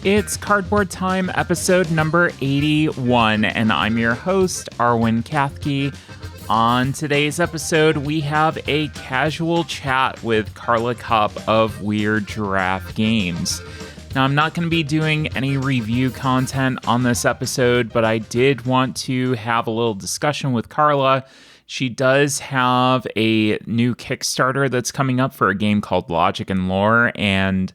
It's Cardboard Time, episode number 81, and I'm your host, Arwen Kathke. On today's episode, we have a casual chat with Carla Kopp of Weird Giraffe Games. Now, I'm not going to be doing any review content on this episode, but I did want to have a little discussion with Carla. She does have a new Kickstarter that's coming up for a game called Logic and Lore, and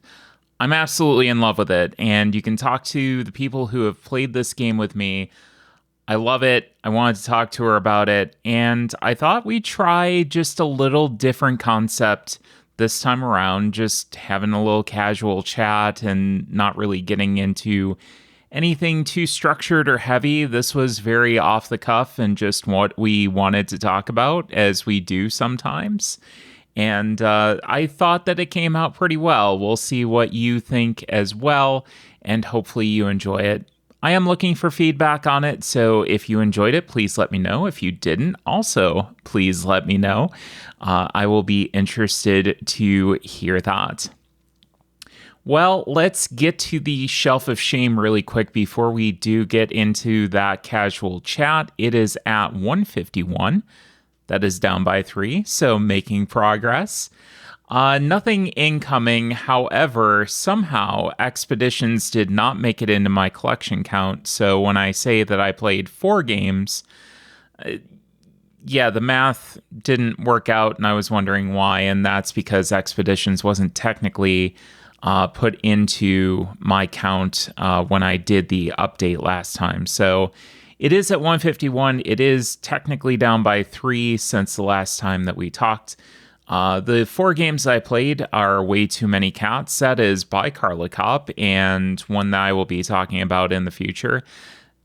I'm absolutely in love with it. And you can talk to the people who have played this game with me. I love it. I wanted to talk to her about it, and I thought we'd try just a little different concept this time around, just having a little casual chat and not really getting into anything too structured or heavy. This was very off the cuff and just what we wanted to talk about, as we do sometimes. And I thought that it came out pretty well. We'll see what you think as well, and hopefully you enjoy it. I am looking for feedback on it, so if you enjoyed it, please let me know. If you didn't, also, please let me know. I will be interested to hear that. Well, let's get to the Shelf of Shame really quick before we do get into that casual chat. It is at 151. That is down by 3, so making progress. Nothing incoming. However, somehow Expeditions did not make it into my collection count. So when I say that I played 4 games, the math didn't work out, and I was wondering why. And that's because Expeditions wasn't technically put into my count when I did the update last time. So it is at 151. It is technically down by 3 since the last time that we talked. The 4 games I played are Way Too Many Cats. That is by Carla Kopp, and one that I will be talking about in the future.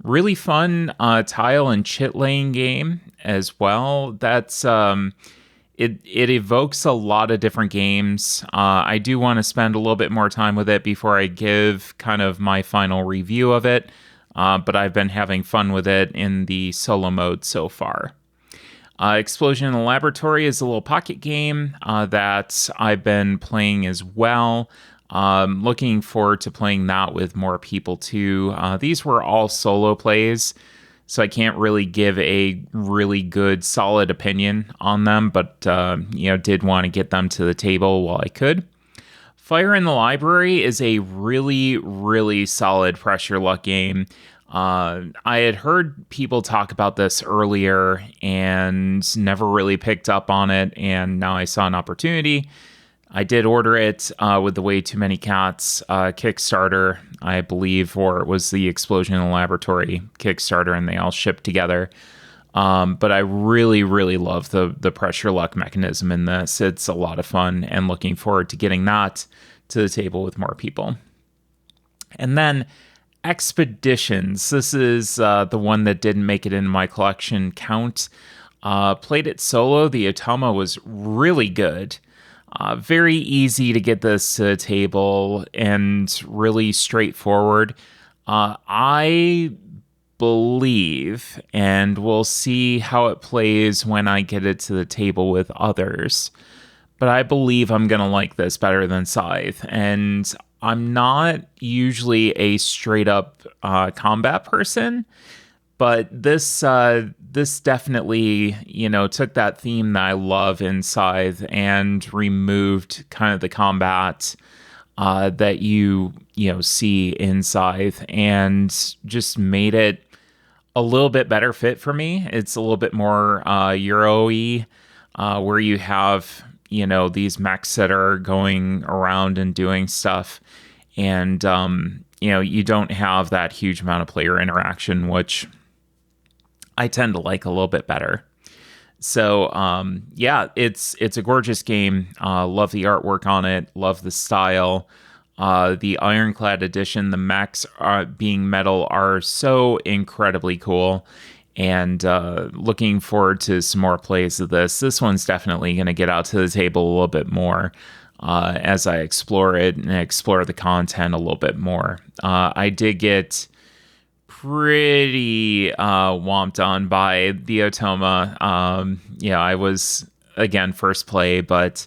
Really fun tile and chit laying game as well. That's it evokes a lot of different games. I do want to spend a little bit more time with it before I give kind of my final review of it. But I've been having fun with it in the solo mode so far. Explosion in the Laboratory is a little pocket game that I've been playing as well. Looking forward to playing that with more people too. These were all solo plays, so I can't really give a really good, solid opinion on them, but did want to get them to the table while I could. Fire in the Library is a really, really solid pressure luck game. I had heard people talk about this earlier and never really picked up on it, and now I saw an opportunity. I did order it with the Way Too Many Cats Kickstarter, I believe, or it was the Explosion in the Laboratory Kickstarter, and they all shipped together. But I really, really love the pressure luck mechanism in this. It's a lot of fun, and looking forward to getting that to the table with more people. And then Expeditions. This is the one that didn't make it in my collection count. Played it solo. The Automa was really good. Very easy to get this to the table and really straightforward. I believe, and we'll see how it plays when I get it to the table with others, but I believe I'm going to like this better than Scythe. And I'm not usually a straight up combat person, but this definitely, took that theme that I love in Scythe and removed kind of the combat that you see in Scythe, and just made it a little bit better fit for me. It's a little bit more Euro-y, where you have these mechs that are going around and doing stuff, and you don't have that huge amount of player interaction, which I tend to like a little bit better. So it's a gorgeous game. Love the artwork on it, love the style. The Ironclad edition, the mechs being metal, are so incredibly cool. And looking forward to some more plays of this. This one's definitely going to get out to the table a little bit more as I explore it and explore the content a little bit more. I did get pretty whomped on by the Automa. I was, again, first play, but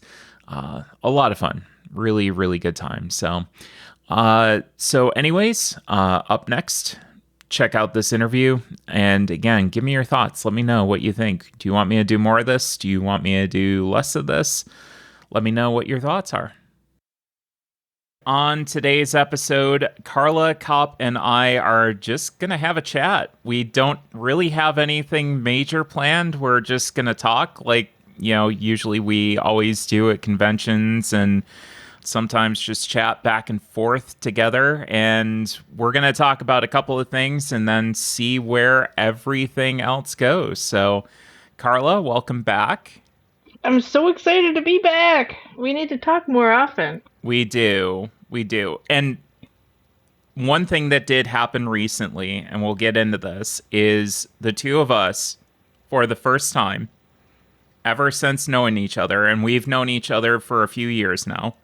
a lot of fun. Really, really good time. So So, anyways, up next, check out this interview. And again, give me your thoughts. Let me know what you think. Do you want me to do more of this? Do you want me to do less of this? Let me know what your thoughts are. On today's episode, Carla, Kopp, and I are just going to have a chat. We don't really have anything major planned. We're just going to talk like, usually we always do at conventions and sometimes just chat back and forth together. And we're going to talk about a couple of things and then see where everything else goes. So, Carla, welcome back. I'm so excited to be back. We need to talk more often. We do. We do. And one thing that did happen recently, and we'll get into this, is the two of us, for the first time ever since knowing each other, and we've known each other for a few years now,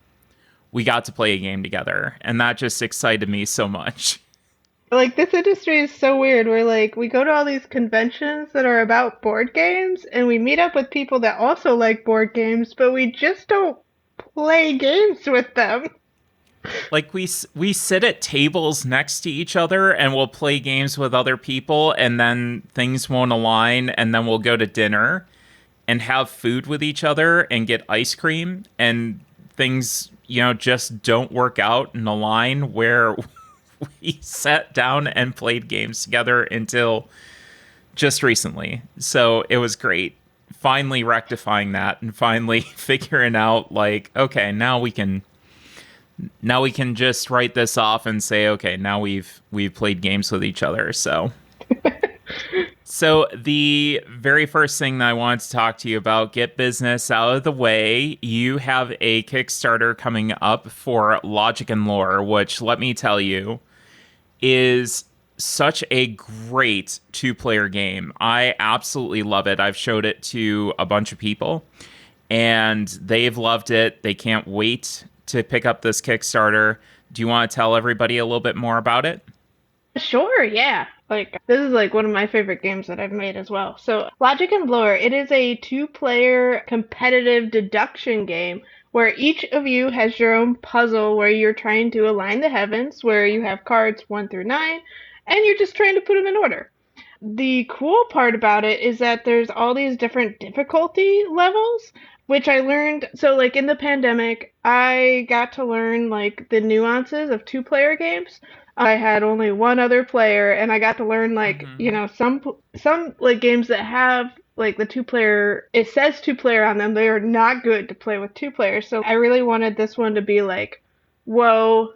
we got to play a game together. And that just excited me so much. Like, this industry is so weird. We're like, we go to all these conventions that are about board games, and we meet up with people that also like board games, but we just don't play games with them. Like we sit at tables next to each other and we'll play games with other people, and then things won't align, and then we'll go to dinner and have food with each other and get ice cream, and things, just don't work out and align where we sat down and played games together until just recently. So it was great finally rectifying that and finally figuring out, like, okay, now we can just write this off and say, okay, now we've played games with each other. So the very first thing that I wanted to talk to you about, get business out of the way. You have a Kickstarter coming up for Logic and Lore, which, let me tell you, is such a great two-player game. I absolutely love it. I've showed it to a bunch of people, and they've loved it. They can't wait to pick up this Kickstarter. Do you want to tell everybody a little bit more about it? Sure, yeah. Like, this is like one of my favorite games that I've made as well. So, Logic and Lore, it is a two-player competitive deduction game where each of you has your own puzzle where you're trying to align the heavens, where you have cards 1 through 9, and you're just trying to put them in order. The cool part about it is that there's all these different difficulty levels, which I learned. So, like, in the pandemic, I got to learn like the nuances of two-player games. I had only one other player, and I got to learn, like, Mm-hmm. some like games that have like the two-player, it says two-player on them, they are not good to play with two players. So I really wanted this one to be like, whoa,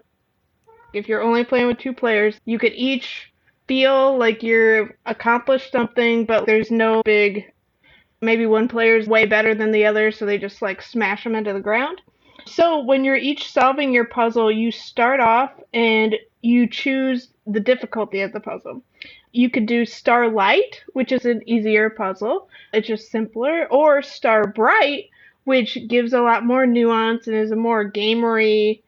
if you're only playing with two players, you could each feel like you're accomplished something, but there's no big, maybe one player's way better than the other, so they just like smash them into the ground. So when you're each solving your puzzle, you start off and you choose the difficulty of the puzzle. You could do Starlight, which is an easier puzzle. It's just simpler, or Star Bright, which gives a lot more nuance and is a more gamery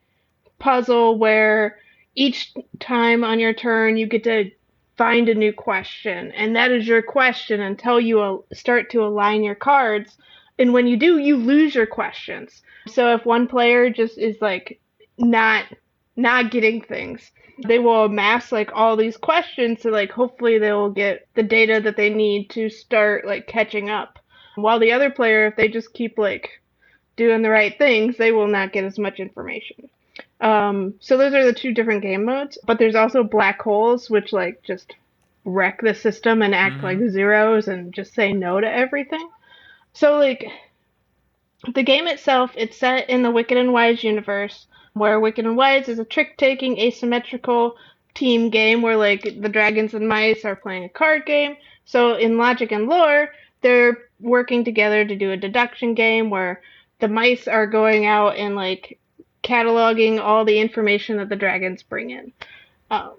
puzzle where each time on your turn you get to find a new question, and that is your question until you start to align your cards. And when you do, you lose your questions. So if one player just is like not not getting things, they will amass like all these questions, so like hopefully they will get the data that they need to start like catching up. While the other player, if they just keep like doing the right things, they will not get as much information. So those are the two different game modes, but there's also black holes, which like just wreck the system and act like Mm-hmm. zeros and just say no to everything. So like the game itself, it's set in the Wicked and Wise universe, where Wicked and Wise is a trick-taking asymmetrical team game where like the dragons and mice are playing a card game. So in Logic and Lore, they're working together to do a deduction game where the mice are going out and like cataloging all the information that the dragons bring in. Um,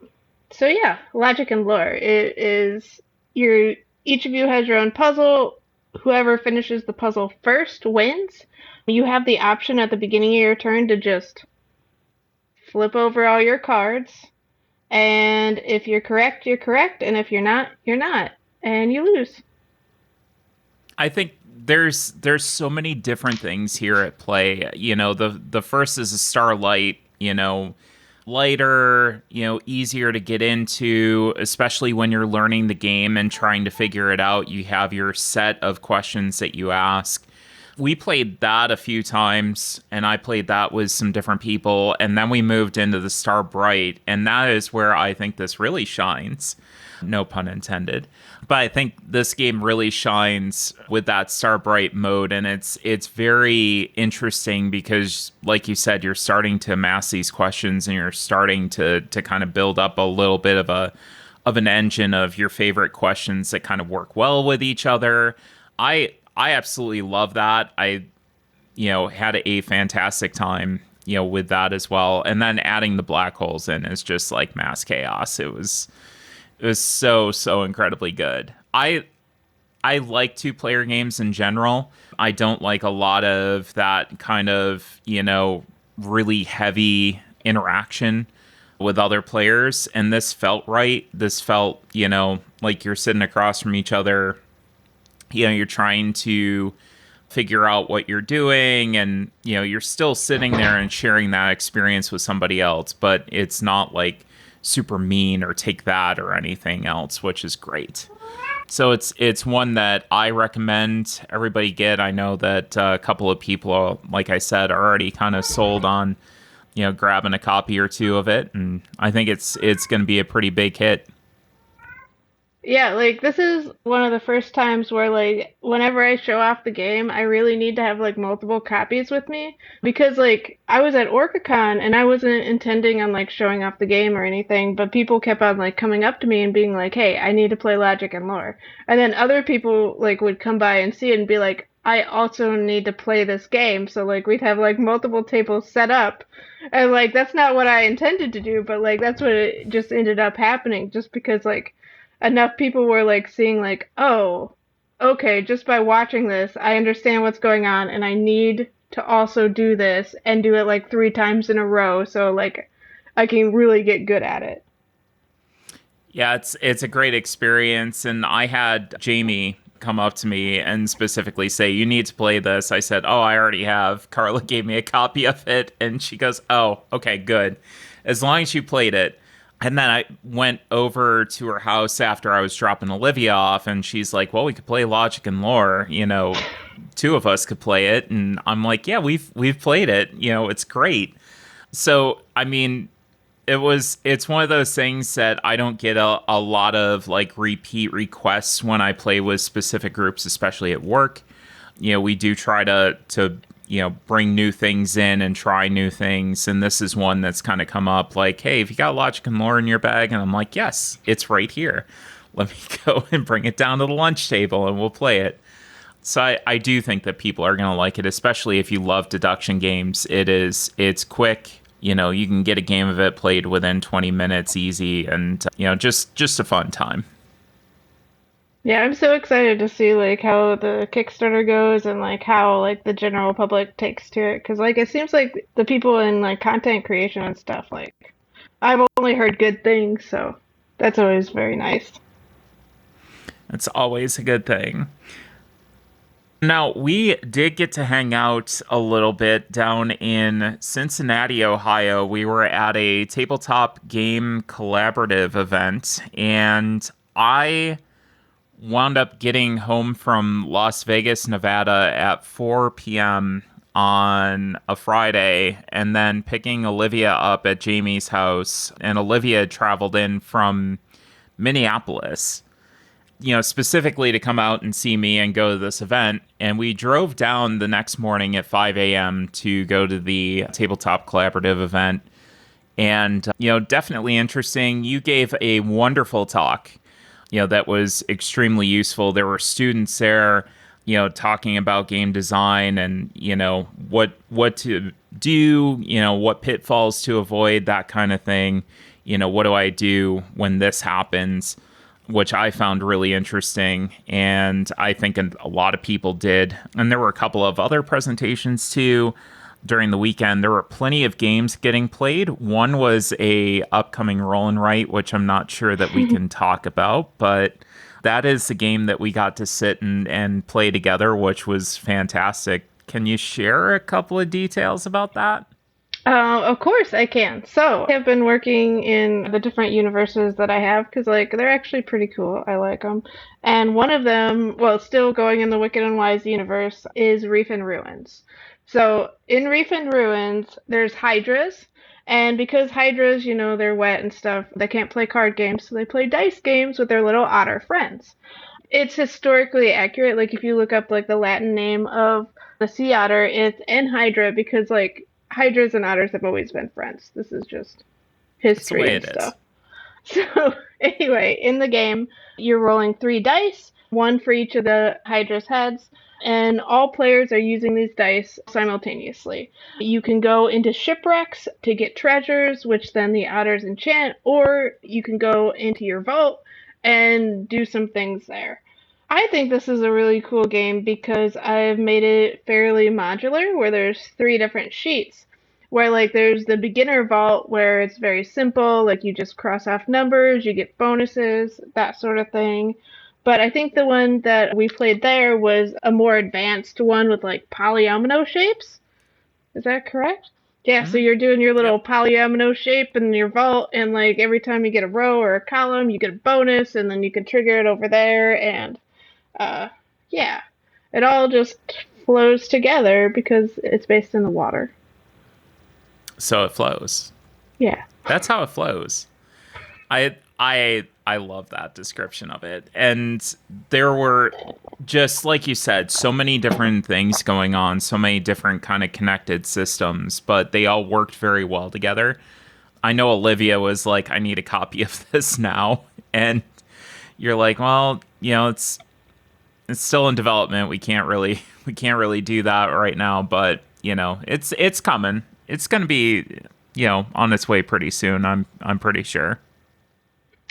so yeah, Logic and Lore. It is your each of you has your own puzzle. Whoever finishes the puzzle first wins. You have the option at the beginning of your turn to just flip over all your cards, and if you're correct, you're correct, and if you're not, you're not, and you lose. I think there's so many different things here at play. The first is a Starlight. lighter, easier to get into, especially when you're learning the game and trying to figure it out. You have your set of questions that you ask. We played that a few times, and I played that with some different people, and then we moved into the Star Bright, and that is where I think this really shines. No pun intended. But I think this game really shines with that Star Bright mode, and it's very interesting because, like you said, you're starting to amass these questions, and you're starting to kind of build up a little bit of an engine of your favorite questions that kind of work well with each other. I absolutely love that. I had a fantastic time with that as well, and then adding the black holes in is just like mass chaos. It was so incredibly good. I like two-player games in general. I don't like a lot of that kind of, really heavy interaction with other players. And this felt right. This felt, like you're sitting across from each other. You're trying to figure out what you're doing, and, you're still sitting there and sharing that experience with somebody else, but it's not like super mean or take that or anything else, which is great. So it's one that I recommend everybody get. I know that a couple of people, like I said, are already kind of sold on, grabbing a copy or two of it, and I think it's going to be a pretty big hit. Yeah, like this is one of the first times where like whenever I show off the game, I really need to have like multiple copies with me because like I was at OrcaCon and I wasn't intending on like showing off the game or anything, but people kept on like coming up to me and being like, "Hey, I need to play Logic and Lore." And then other people like would come by and see it and be like, "I also need to play this game." So like we'd have like multiple tables set up. And like that's not what I intended to do, but like that's what it just ended up happening just because like enough people were like seeing like, oh, okay, just by watching this, I understand what's going on and I need to also do this and do it like 3 times in a row so like I can really get good at it. Yeah, it's a great experience, and I had Jamie come up to me and specifically say, "You need to play this." I said, "Oh, I already have." Carla gave me a copy of it, and she goes, "Oh, okay, good. As long as you played it." And then I went over to her house after I was dropping Olivia off, and she's like, "Well, we could play Logic and Lore. Two of us could play it." And I'm like, "Yeah, we've played it. It's great." So, I mean, it's one of those things that I don't get a lot of like repeat requests when I play with specific groups, especially at work. We do try to bring new things in and try new things, and this is one that's kind of come up like, "Hey, if you got Logic and Lore in your bag," and I'm like, "Yes, it's right here. Let me go and bring it down to the lunch table and we'll play it." So I do think that people are going to like it, especially if you love deduction games. It's quick. You can get a game of it played within 20 minutes easy, and just a fun time. Yeah, I'm so excited to see like how the Kickstarter goes and like how like the general public takes to it because like it seems like the people in like content creation and stuff like I've only heard good things, so that's always very nice. It's always a good thing. Now, we did get to hang out a little bit down in Cincinnati, Ohio. We were at a tabletop game collaborative event, and I wound up getting home from Las Vegas, Nevada at 4 p.m. on a Friday, and then picking Olivia up at Jamie's house. And Olivia had traveled in from Minneapolis, specifically to come out and see me and go to this event. And we drove down the next morning at 5 a.m. to go to the Tabletop Collaborative event. And, definitely interesting. You gave a wonderful talk, that was extremely useful. There were students there, talking about game design and, what to do, what pitfalls to avoid, that kind of thing. What do I do when this happens? Which I found really interesting, and I think a lot of people did. And there were a couple of other presentations too during the weekend. There were plenty of games getting played. One was a upcoming roll and write, which I'm not sure that we can talk about, but that is the game that we got to sit and play together, which was fantastic. Can you share a couple of details about that? Of course I can. So, I have been working in the different universes that I have because, like, they're actually pretty cool. I like them. And one of them, well, still going in the Wicked and Wise universe, is Reef and Ruins. So, in Reef and Ruins, there's Hydras. And because Hydras, they're wet and stuff, they can't play card games, so they play dice games with their little otter friends. It's historically accurate. Like if you look up like the Latin name of the sea otter, it's Hydra because like hydras and otters have always been friends. This is just That's the history way and it is. stuff. So anyway, in the game, you're rolling 3 dice, one for each of the Hydra's heads, and all players are using these dice simultaneously. You can go into shipwrecks to get treasures, which then the otters enchant, or you can go into your vault and do some things there. I think this is a really cool game because I've made it fairly modular where there's 3 different sheets where like there's the beginner vault where it's very simple, like you just cross off numbers, you get bonuses, that sort of thing. But I think the one that we played there was a more advanced one with like polyomino shapes. Is that correct? Yeah, so Hmm. you're doing your Yep. little polyomino shape in your vault, and like every time you get a row or a column, you get a bonus, and then you can trigger it over there, and uh, yeah, it all just flows together because it's based in the water. So it flows. Yeah. That's how it flows. I love that description of it. And there were, just like you said, so many different things going on, so many different kind of connected systems, but they all worked very well together. I know Olivia was like, I need a copy of this now. And you're like, well, it's still in development. We can't really do that right now, but it's coming. It's going to be, on its way pretty soon. I'm pretty sure.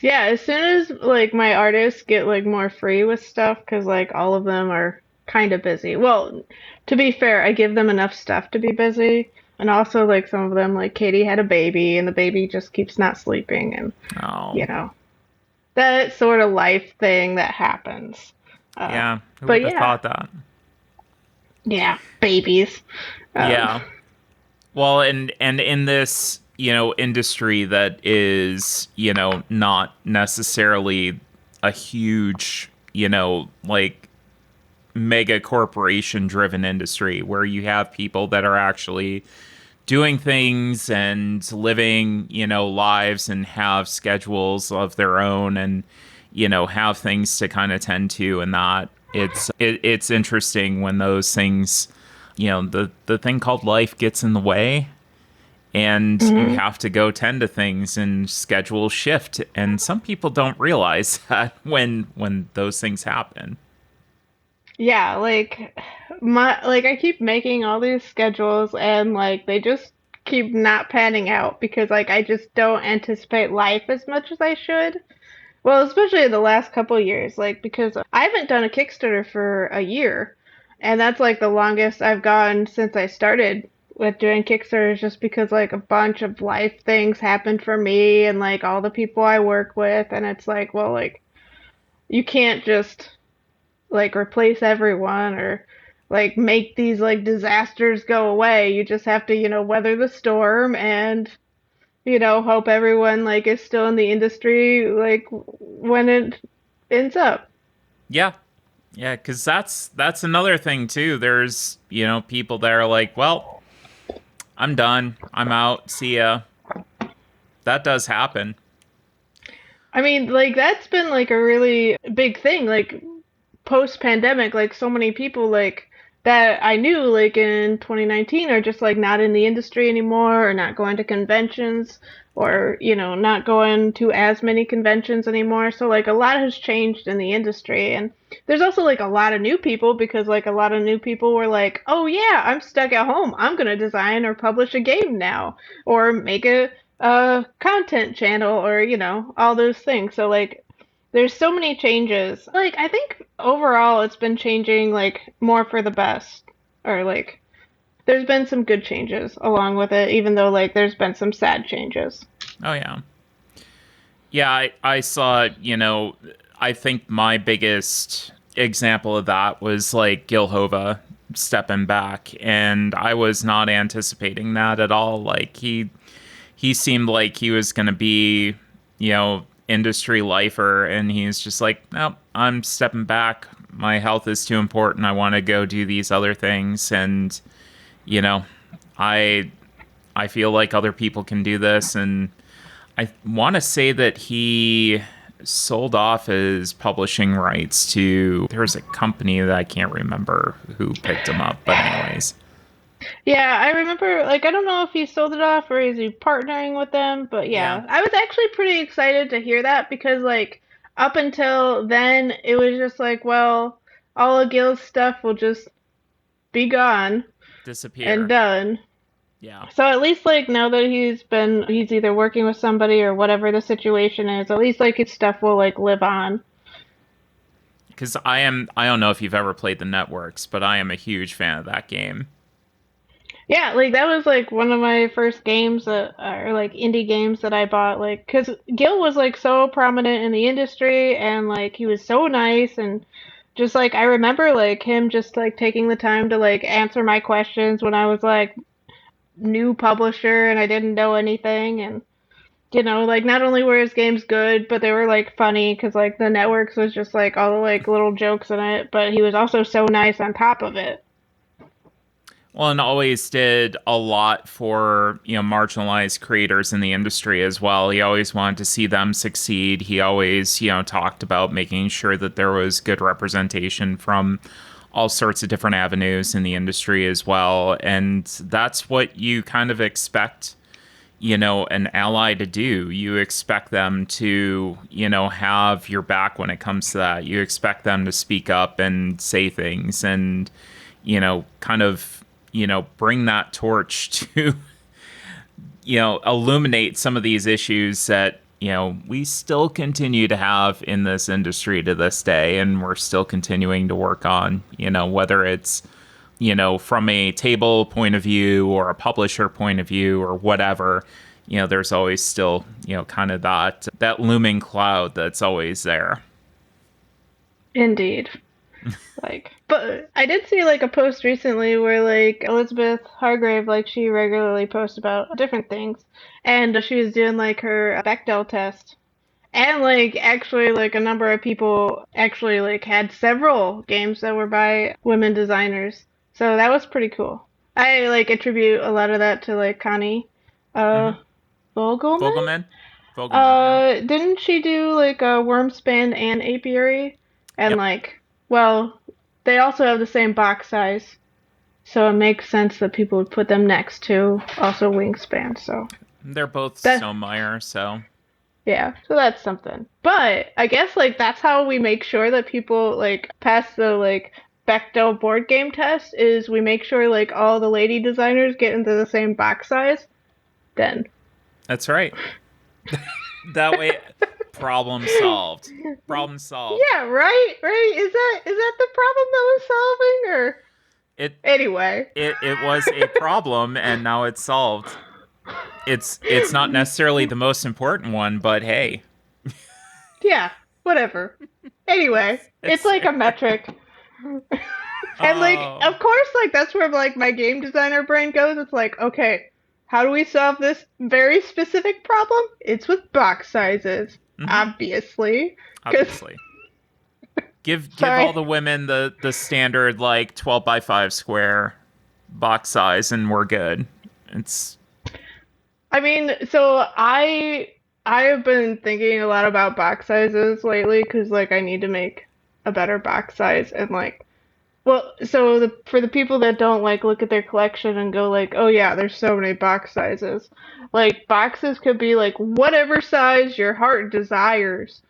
Yeah, as soon as like my artists get like more free with stuff, because like all of them are kind of busy. Well, to be fair, I give them enough stuff to be busy, and also like some of them, like Katie had a baby, and the baby just keeps not sleeping, and Oh, you know that sort of life thing that happens. Uh, yeah. Who but would have yeah, thought that? yeah, babies. Um, Yeah. Well, and in this, industry that is, not necessarily a huge, like mega corporation driven industry where you have people that are actually doing things and living, lives and have schedules of their own and, have things to kind of tend to and that it's interesting when those things, the thing called life gets in the way and you mhm. have to go tend to things and schedule shift and some people don't realize that when those things happen. Yeah, like I keep making all these schedules and like they just keep not panning out because like I just don't anticipate life as much as I should. Well, especially in the last couple years, like because I haven't done a Kickstarter for a year, and that's like the longest I've gone since I started with doing Kickstarters just because like a bunch of life things happened for me and like all the people I work with and it's like, well, like you can't just like replace everyone or like make these like disasters go away. You just have to, weather the storm and, hope everyone like is still in the industry like when it ends up. Yeah. Yeah, because that's another thing too. There's, people that are like, well, I'm done, I'm out, see ya. That does happen. I mean, like that's been like a really big thing. Like post pandemic, like so many people like that I knew like in 2019 are just like not in the industry anymore or not going to conventions Yep. or not going to as many conventions anymore. So like a lot has changed in the industry and there's also like a lot of new people because like a lot of new people were like, "Oh yeah, I'm stuck at home. I'm going to design or publish a game now or make a content channel or all those things." So like there's so many changes. Like I think overall it's been changing like more for the best. Or like there's been some good changes along with it, even though like there's been some sad changes. Oh yeah. Yeah, I saw, I think my biggest example of that was like Gilhova. stepping back, and I was not anticipating that at all. Like he seemed like he was going to be, industry lifer, and he's just like, nope, I'm stepping back. My health is too important. I want to go do these other things, and you know, I I feel like other people can do this, and I want to say that he sold off his publishing rights to there's a company that I can't remember who picked him up, but anyways. Yeah, I remember, like, I don't know if he sold it off or is he partnering with them, but Yeah, yeah, I was actually pretty excited to hear that because, like, up until then, it was just like, well, all of Gil's stuff will just be gone and disappear. done. Yeah. So at least, like, now that he's either working with somebody or whatever the situation is, at least, like, his stuff will, like, live on. Because I don't know if you've ever played the networks, but I am a huge fan of that game. Yeah, like that was like one of my first games that are like indie games that I bought, like, because Gil was like so prominent in the industry and like he was so nice and just like I remember like him just like taking the time to like answer my questions when I was like new publisher and I didn't know anything and like not only were his games good but they were like funny because like the networks was just like all the like little jokes in it, but he was also so nice on top of it. Well, and always did a lot for, marginalized creators in the industry as well. He always wanted to see them succeed. He always, talked about making sure that there was good representation from all sorts of different avenues in the industry as well. And that's what you kind of expect, an ally to do. You expect them to, have your back when it comes to that. You expect them to speak up and say things and, kind of, bring that torch to, illuminate some of these issues that, we still continue to have in this industry to this day. And we're still continuing to work on, whether it's, from a table point of view or a publisher point of view or whatever, there's always still, kind of that looming cloud that's always there. Indeed. Like, but I did see like a post recently where like Elizabeth Hargrave, like she regularly posts about different things, and she was doing like her Bechdel test, and like actually like a number of people actually like had several games that were by women designers, so that was pretty cool. I like attribute a lot of that to like Connie, uh, Hmm. Vogelman. Vogelman? Vogelman, yeah. Didn't she do like a Wormspan and Apiary? And Yep. like, well, they also have the same box size, so it makes sense that people would put them next to also Wingspan. So They're both that, Stonemaier, so yeah, so that's something. But I guess like that's how we make sure that people like pass the like Bechdel board game test is we make sure like all the lady designers get into the same box size. Then that's right. That way, problem solved. Problem solved. yeah, right, right. Is that the problem that we're solving, or It anyway? it was a problem, and now it's solved. It's not necessarily the most important one, but hey, Yeah, whatever. Anyway, it's it's like a metric, and like oh, of course, like that's where like my game designer brain goes. It's like, okay, how do we solve this very specific problem? It's with box sizes, hmm, obviously. Because obviously. Give all sorry, the women the standard like 12 by 5 square box size, and we're good. It's I mean, so I have been thinking a lot about box sizes lately because like I need to make a better box size and like well, so for the people that don't like look at their collection and go like, "Oh yeah, there's so many box sizes." Like boxes could be like whatever size your heart desires.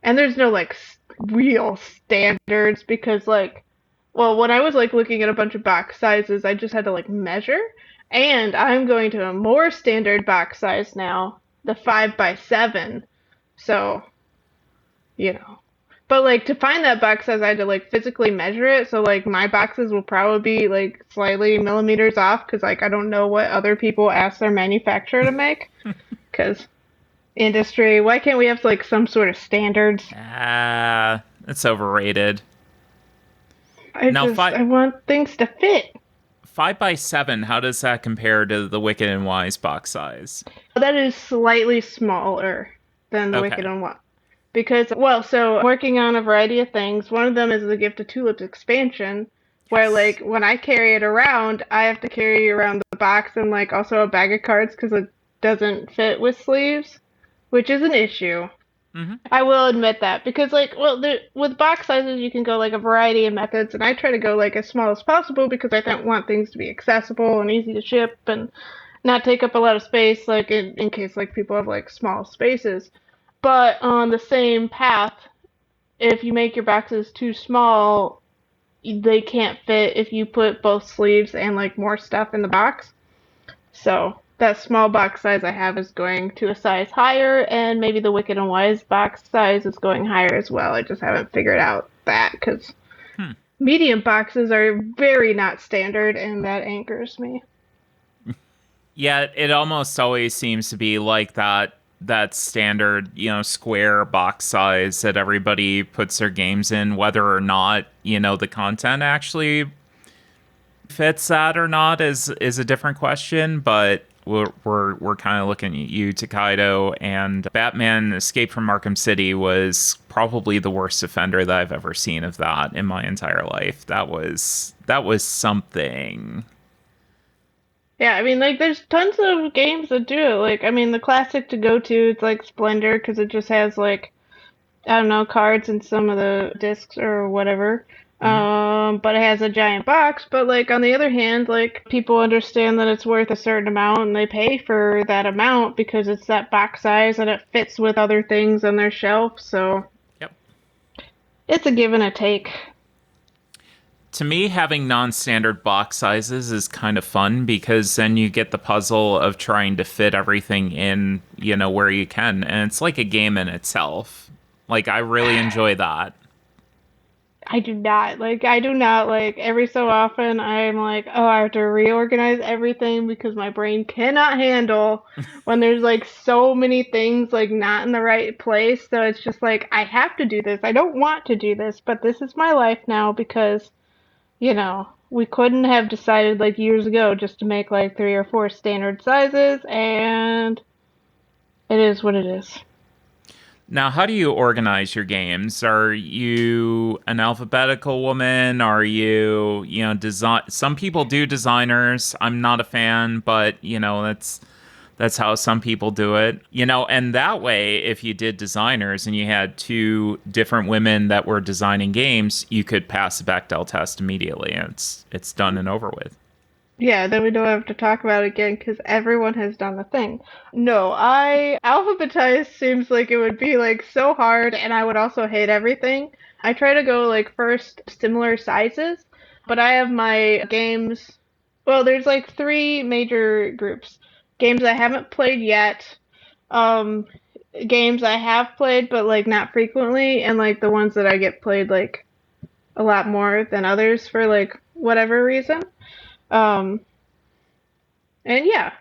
And there's no like real standards because like well, when I was like looking at a bunch of box sizes, I just had to like measure. And I'm going to a more standard box size now, the 5 by 7. So, you know. But like to find that box size, I had to like physically measure it. So like my boxes will probably be like slightly millimeters off because like I don't know what other people ask their manufacturer to make. Because industry, why can't we have like some sort of standards? it's overrated. Now, I want things to fit. 5x7, how does that compare to the Wicked and Wise box size? That is slightly smaller than the Wicked Okay. and Wild. Because, well, so I'm working on a variety of things. One of them is the Gift of Tulips expansion, where, Yes. like, when I carry it around, I have to carry around the box and, like, also a bag of cards because it doesn't fit with sleeves, which is an issue. Hmm. I will admit that because, like, well, with box sizes, you can go like a variety of methods, and I try to go like as small as possible because I don't want things to be accessible and easy to ship and not take up a lot of space, like in case like people have like small spaces. But on the same path, if you make your boxes too small, they can't fit if you put both sleeves and like more stuff in the box. So that small box size I have is going to a size higher, and maybe the Wicked and Wise box size is going higher as well. I just haven't figured out that because Hmm. medium boxes are very not standard, and that anchors me. Yeah, it almost always seems to be like that standard, square box size that everybody puts their games in, whether or not, the content actually fits that or not is a different question, but we're kind of looking at you, Takedo, and Batman Escape from Arkham City was probably the worst offender that I've ever seen of that in my entire life. That was something. Yeah, I mean, like, there's tons of games that do it. Like, I mean, the classic to go to, it's like Splendor because it just has like I don't know, cards and some of the discs or whatever. Mhm. But it has a giant box. But like on the other hand, like people understand that it's worth a certain amount and they pay for that amount because it's that box size and it fits with other things on their shelf. So Yep. it's a give and a take. To me, having non-standard box sizes is kind of fun because then you get the puzzle of trying to fit everything in, where you can, and it's like a game in itself. Like I really enjoy that. I do not I do not like every so often I'm like, oh, I have to reorganize everything because my brain cannot handle when there's like so many things like not in the right place. So it's just like I have to do this. I don't want to do this, but this is my life now because, we couldn't have decided like years ago just to make like three or four standard sizes and it is what it is. Now, how do you organize your games? Are you an alphabetical woman? Are you, design? Some people do designers. I'm not a fan, but that's how some people do it. And that way, if you did designers and you had two different women that were designing games, you could pass the Bechdel test immediately. And it's done and over with. Yeah, then we don't have to talk about it again because everyone has done the thing. No, I alphabetize seems like it would be like so hard and I would also hate everything. I try to go like first similar sizes, but I have my games. Well, there's like three major groups. Games I haven't played yet, um, games I have played but like not frequently, and like the ones that I get played like a lot more than others for like whatever reason. Um, and yeah,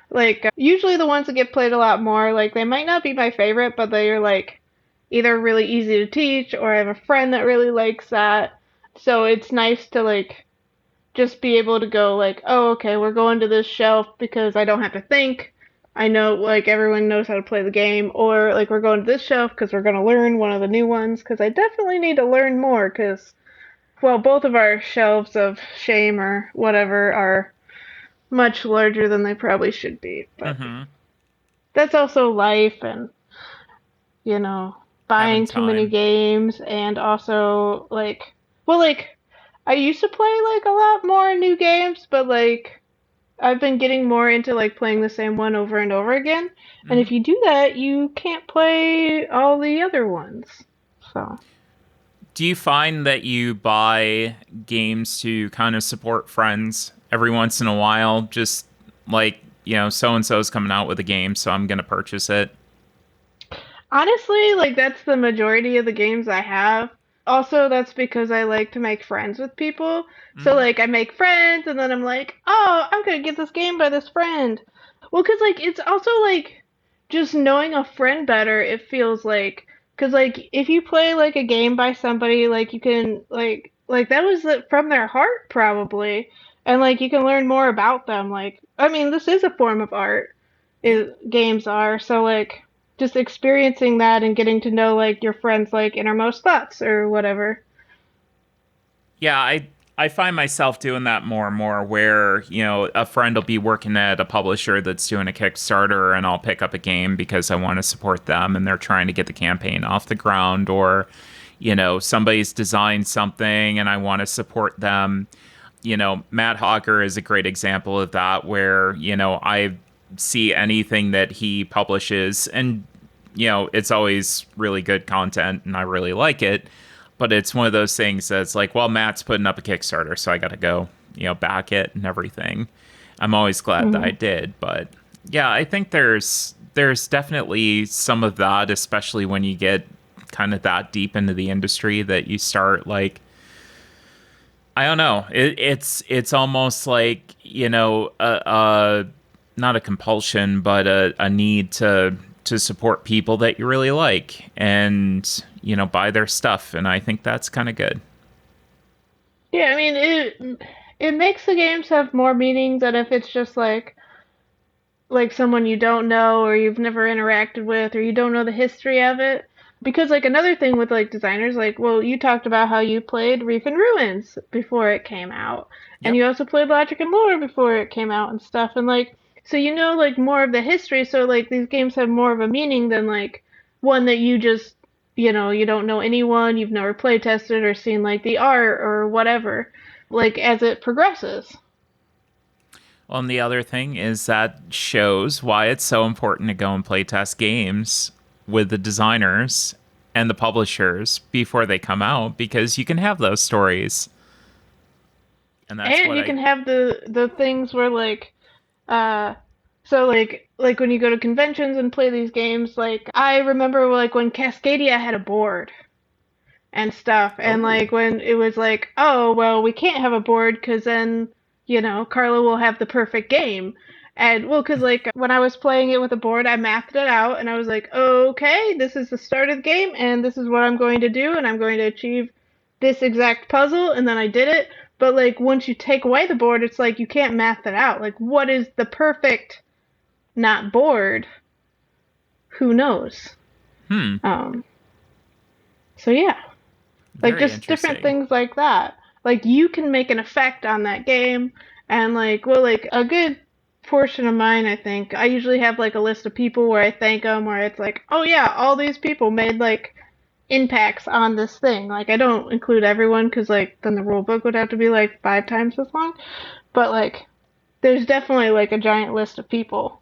usually the ones that get played a lot more, like they might not be my favorite, but they're like either really easy to teach or I have a friend that really likes that. So it's nice to like just be able to go like, oh, okay, we're going to this shelf because I don't have to think. I know like everyone knows how to play the game, or like we're going to this shelf because we're going to learn one of the new ones because I definitely need to learn more because well, both of our shelves of shame or whatever are much larger than they probably should be. But Mm-hmm. that's also life and, you know, Having buying too many time. games and also well like I used to play like a lot more new games, but like I've been getting more into like playing the same one over and over again. And Hmm. if you do that, you can't play all the other ones. So, Do you find that you buy games to kind of support friends every once in a while? Just like, so and so's coming out with a game, so I'm going to purchase it. honestly, like that's the majority of the games I have. Also, that's because I like to make friends with people. So Hmm. like I make friends and then I'm like, "Oh, I'm going to get this game by this friend." Well, cuz like it's also like just knowing a friend better, it feels like cuz like if you play like a game by somebody, like you can like like that was from their heart probably, and like you can learn more about them. Like I mean, this is a form of art. Yeah. Games are so like just experiencing that and getting to know like your friends like innermost thoughts or whatever. Yeah, I find myself doing that more and more where, a friend will be working at a publisher that's doing a Kickstarter and I'll pick up a game because I want to support them and they're trying to get the campaign off the ground, or somebody's designed something and I want to support them. Matt Hawker is a great example of that where, I see anything that he publishes and it's always really good content and I really like it. But it's one of those things that's like, well, Matt's putting up a Kickstarter, so I got to go, back it and everything. I'm always glad that I Hmm. did, but yeah, I think there's definitely some of that, especially when you get kind of that deep into the industry that you start like, I don't know, it's almost like not a compulsion, but a need to support people that you really like and buy their stuff, and I think that's kind of good. Yeah, I mean it makes the games have more meaning than if it's just like someone you don't know or you've never interacted with or you don't know the history of it. Because like another thing with like designers, like well, you talked about how you played Reef and Ruins before it came out, and Yep. you also played Logic and Lore before it came out and stuff, and like so you know like more of the history, so like these games have more of a meaning than like one that you just you don't know anyone, you've never play tested or seen like the art or whatever, like as it progresses. Well, and the other thing is that shows why it's so important to go and play test games with the designers and the publishers before they come out, because you can have those stories, and that's And what you I. can have the things where like uh so like when you go to conventions and play these games, like I remember like when Cascadia had a board and stuff, and Oh. like when it was like, oh well, we can't have a board because then Carla will have the perfect game. And well, because like when I was playing it with a board, I mapped it out and I was like, okay, this is the start of the game and this is what I'm going to do and I'm going to achieve this exact puzzle, and then I did it. But like once you take away the board, it's like you can't map it out. Like what is the perfect not board? Who knows? Hmm. Um, so yeah. Like Very just different interesting. things like that. Like you can make an effect on that game, and like well like a good portion of mine, I think I usually have like a list of people where I thank them, where it's like, oh yeah, all these people made like impacts on this thing. Like I don't include everyone because like then the rule book would have to be like 5 times as long. But like there's definitely like a giant list of people.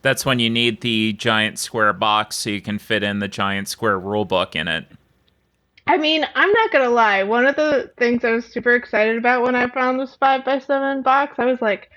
That's when you need the giant square box so you can fit in the giant square rule book in it. I mean, I'm not gonna lie. One of the things I was super excited about when I found this 5x7 box, I was like,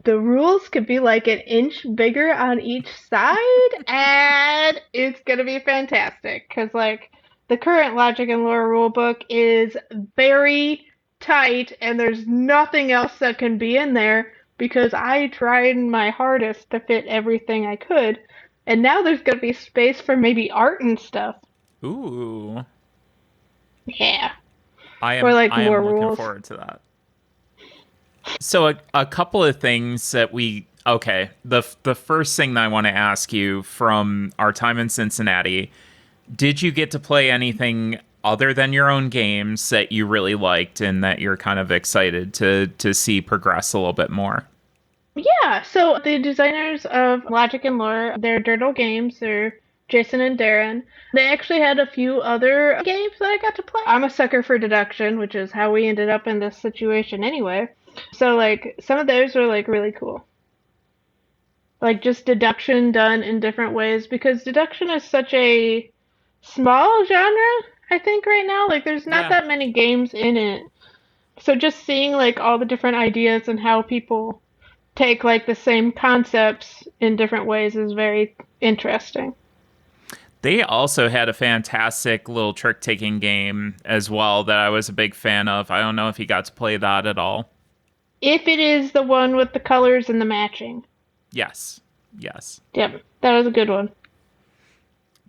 the rules could be like an inch bigger on each side, and it's gonna be fantastic. Cause like the current Logic and Lore rulebook is very tight, and there's nothing else that can be in there because I tried my hardest to fit everything I could, and now there's gonna be space for maybe art and stuff. Ooh. Yeah, I or am like I more am looking rules. forward to that. So a couple of things that the first thing that I want to ask you from our time in Cincinnati, did you get to play anything other than your own games that you really liked and that you're kind of excited to see progress a little bit more? Yeah, so the designers of Logic and Lore, they're Dirtle Games, they're Jason and Darren. They actually had a few other games that I got to play. I'm a sucker for deduction, which is how we ended up in this situation anyway. So like some of those were like really cool. Like just deduction done in different ways because deduction is such a small genre, I think right now. Like there's not Yeah. that many games in it. So just seeing like all the different ideas and how people take like the same concepts in different ways is very interesting. They also had a fantastic little trick taking game as well that I was a big fan of. I don't know if you got to play that at all. If it is the one with the colors and the matching. Yes. Yes. Yep, that was a good one.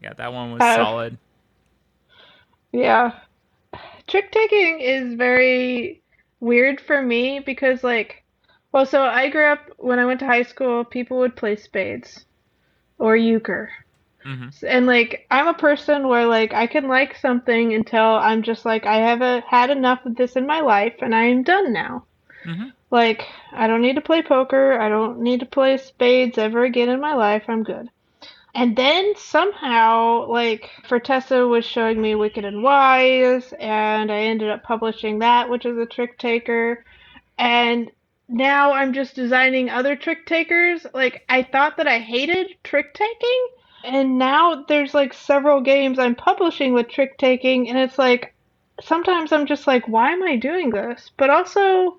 Yeah, that one was Uh, solid. yeah. Trick taking is very weird for me because, like, well, so I grew up when I went to high school, people would play spades or euchre. Hmm. And, like, I'm a person where, like, I can like something until I'm just like, I have had enough of this in my life and I am done now. Hmm. Like, I don't need to play poker. I don't need to play spades ever again in my life. I'm good. And then somehow, like, Fortessa was showing me Wicked and Wise, and I ended up publishing that, which is a trick taker. And now I'm just designing other trick takers. Like, I thought that I hated trick taking, and now there's like several games I'm publishing with trick taking, and it's like sometimes I'm just like, why am I doing this? But also,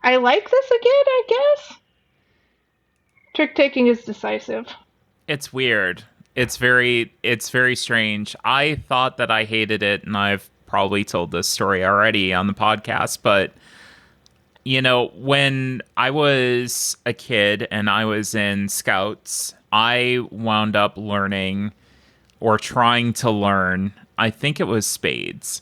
I like this again, I guess. Trick taking is decisive. It's weird. It's very strange. I thought that I hated it, and I've probably told this story already on the podcast, but when I was a kid and I was in scouts, I wound up learning or trying to learn, I think it was spades.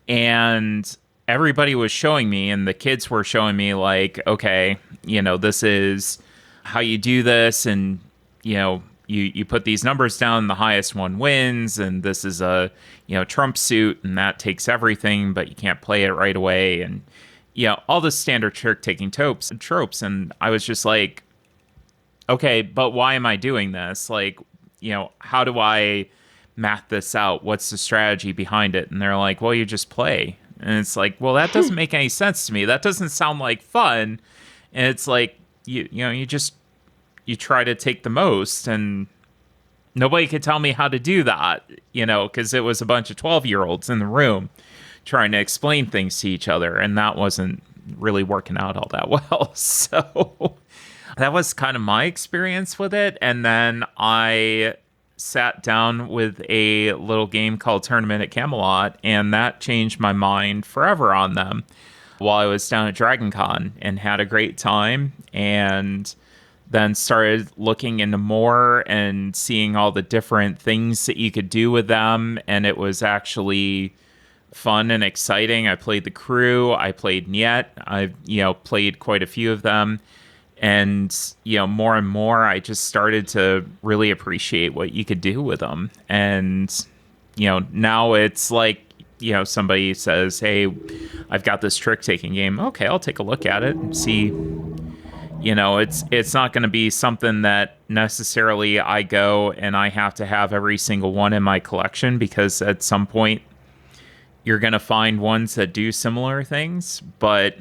And everybody was showing me, and the kids were showing me, like, okay, this is how you do this, and you put these numbers down, the highest one wins, and this is a trump suit, and that takes everything, but you can't play it right away, and all the standard trick taking tropes. And I was just like, okay, but why am I doing this? Like, how do I math this out? What's the strategy behind it? And they're like, well, you just play. And it's like, well, that doesn't make any sense to me. That doesn't sound like fun. And it's like, you try to take the most, and nobody could tell me how to do that, because it was a bunch of 12-year-olds in the room trying to explain things to each other. And that wasn't really working out all that well. So that was kind of my experience with it. And then I sat down with a little game called Tournament at Camelot, and that changed my mind forever on them while I was down at Dragon Con, and had a great time. And then started looking into more and seeing all the different things that you could do with them. And it was actually fun and exciting. I played the crew, I played Niet, I've played quite a few of them. And more and more I just started to really appreciate what you could do with them. And now it's like, somebody says, hey, I've got this trick taking game. Okay, I'll take a look at it and see. It's not going to be something that necessarily I go and I have to have every single one in my collection, because at some point you're going to find ones that do similar things. But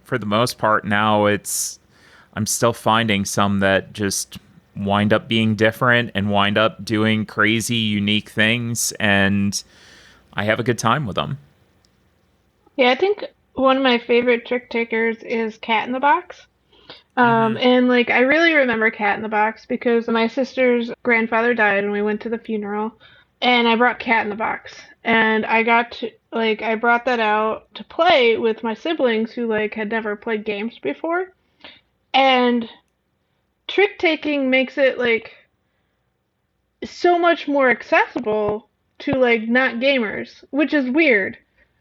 for the most part now, I'm still finding some that just wind up being different and wind up doing crazy, unique things, and I have a good time with them. Yeah, I think one of my favorite trick takers is Cat in the Box. Hmm. And like I really remember Cat in the Box because my sister's grandfather died and we went to the funeral and I brought Cat in the Box. And I got to like I brought that out to play with my siblings who like had never played games before. And trick taking makes it like so much more accessible to like not gamers, which is weird.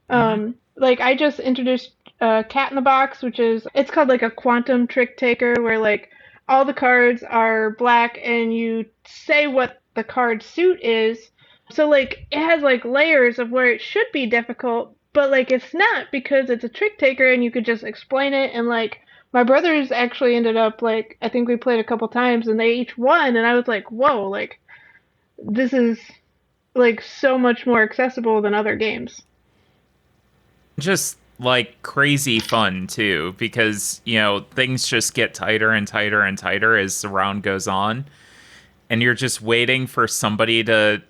Hmm. Like I just introduced Cat in the Box, which is it's called like a quantum trick taker, where like all the cards are black and you say what the card suit is. So like it has like layers of where it should be difficult, but like it's not because it's a trick taker and you could just explain it. And like my brothers actually ended up like I think we played a couple times and they each won, and I was like, whoa, like this is like so much more accessible than other games. Just like crazy fun too, because things just get tighter and tighter and tighter as the round goes on, and you're just waiting for somebody to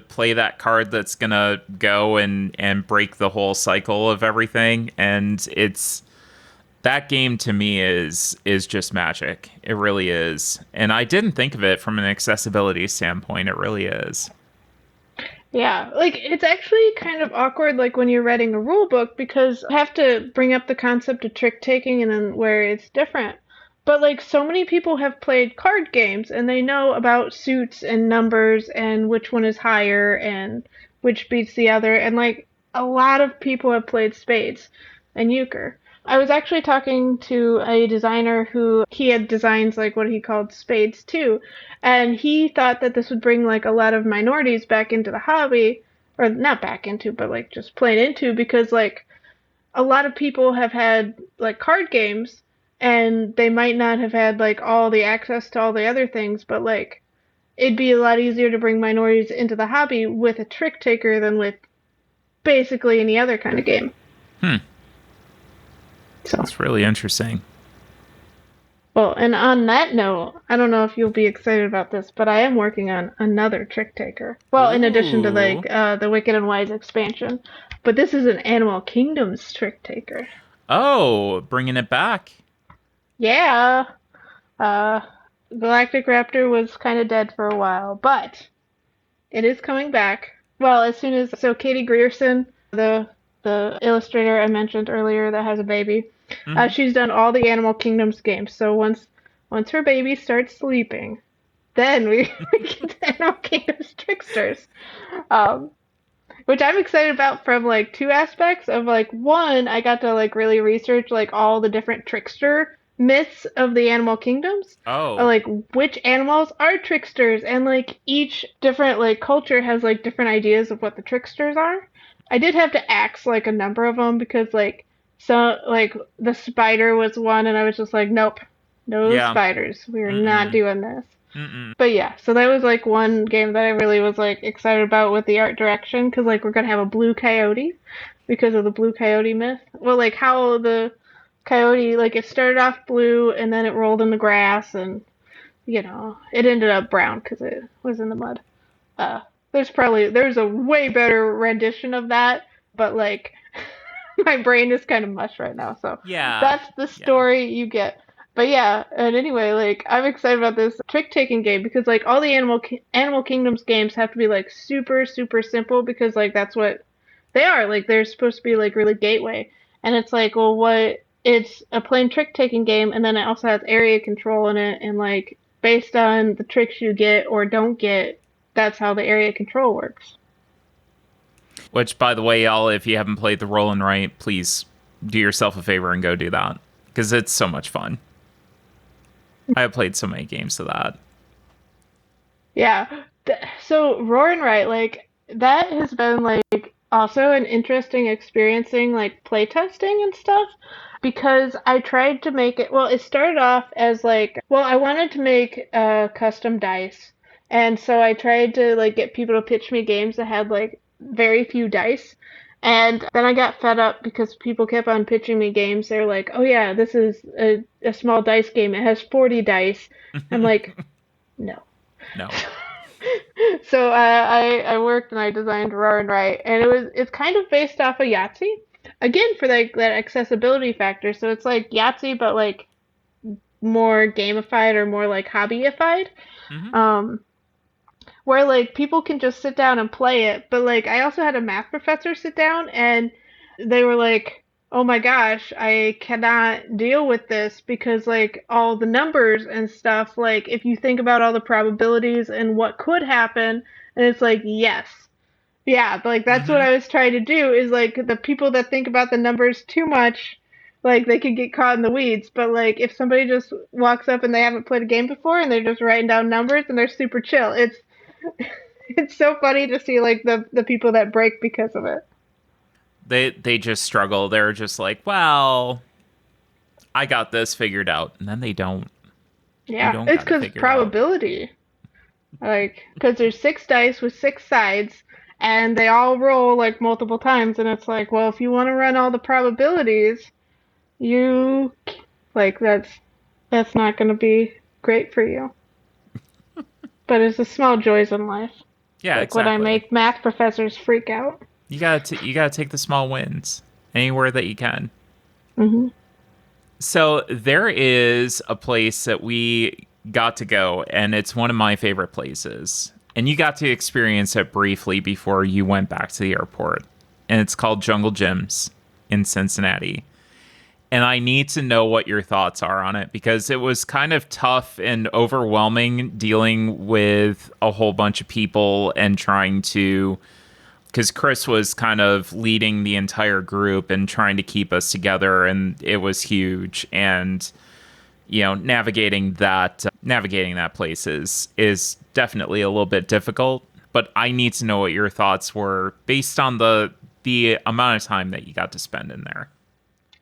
play that card that's gonna go and break the whole cycle of everything. And it's that game to me is just magic. It really is. And I didn't think of it from an accessibility standpoint. It really is. Yeah, like it's actually kind of awkward like when you're writing a rule book because you have to bring up the concept of trick taking and then where it's different. But like so many people have played card games and they know about suits and numbers and which one is higher and which beats the other, and like a lot of people have played spades and euchre. I was actually talking to a designer who he had designs like what he called spades too, and he thought that this would bring like a lot of minorities back into the hobby, or not back into, but like just playing into, because like a lot of people have had like card games and they might not have had like all the access to all the other things, but like it'd be a lot easier to bring minorities into the hobby with a trick taker than with basically any other kind of game. Hmm. So, That's really interesting. well, and on that note, I don't know if you'll be excited about this, but I am working on another trick taker. Well, in addition to Ooh. like the Wicked and Wise expansion, but this is an Animal Kingdoms trick taker. Oh, bringing it back. Yeah, uh, Galactic Raptor was kind of dead for a while, but it is coming back. Well, as soon as Katie Grierson, the illustrator I mentioned earlier that has a baby, Hmm. she's done all the Animal Kingdoms games. So once her baby starts sleeping, then we, we get the Animal Kingdoms tricksters, um, which I'm excited about from like two aspects. Of like one, I got to like really research like all the different trickster myths of the animal kingdoms, Oh, like which animals are tricksters, and like each different like culture has like different ideas of what the tricksters are. I did have to axe like a number of them because like so like the spider was one, and I was just like, nope, no yeah. spiders, we are not Mm-mm. doing this. Mm-mm. But yeah, so that was like one game that I really was like excited about with the art direction, because like we're gonna have a blue coyote because of the blue coyote myth. Well, like how the coyote, like it started off blue and then it rolled in the grass, and it ended up brown because it was in the mud. Uh, there's a way better rendition of that, but like my brain is kind of mush right now. So Yeah. that's the Yeah. story you get. But yeah, and anyway, like I'm excited about this trick taking game because like all the Animal Kingdoms games have to be like super super simple, because like that's what they are. Like they're supposed to be like really gateway. And it's like, well, what it's a plain trick taking game, and then it also has area control in it, and like based on the tricks you get or don't get, that's how the area control works. Which, by the way, y'all, if you haven't played the roll and write, please do yourself a favor and go do that because it's so much fun. I have played so many games of that. Yeah. So Roar and Write, like that has been like also an interesting experiencing like playtesting and stuff, because I tried to make it, well, it started off as like, well, I wanted to make custom dice. And so I tried to like get people to pitch me games that had like very few dice. And then I got fed up because people kept on pitching me games. They're like, "Oh yeah, this is a small dice game. It has 40 dice." I'm like, "No." No. So I worked and I designed Roar and Write, and it's kind of based off of Yahtzee, again for like that accessibility factor. So it's like Yahtzee, but like more gamified or more like hobbyified, Hmm. um, where like people can just sit down and play it. But like I also had a math professor sit down, and they were like, "Oh my gosh, I cannot deal with this because like all the numbers and stuff, like if you think about all the probabilities and what could happen." And it's like, "Yes. Yeah, like that's what Hmm. I was trying to do, is like the people that think about the numbers too much, like they could get caught in the weeds. But like if somebody just walks up and they haven't played a game before and they're just writing down numbers and they're super chill, it's so funny to see like the people that break because of it." They just struggle. They're just like, well, I got this figured out, and then they don't. They Yeah, don't it's got it because figured out. probability. Like, because there's six dice with six sides, and they all roll like multiple times, and it's like, well, if you want to run all the probabilities, you like that's not going to be great for you. But it's the small joys in life, Yeah, like when I exactly. make math professors freak out. You gotta take the small wins anywhere that you can. Hmm. So there is a place that we got to go, and it's one of my favorite places. And you got to experience it briefly before you went back to the airport. And it's called Jungle Gyms in Cincinnati. And I need to know what your thoughts are on it because it was kind of tough and overwhelming dealing with a whole bunch of people and trying to because Chris was kind of leading the entire group and trying to keep us together, and it was huge. And navigating that place is definitely a little bit difficult. But I need to know what your thoughts were based on the amount of time that you got to spend in there.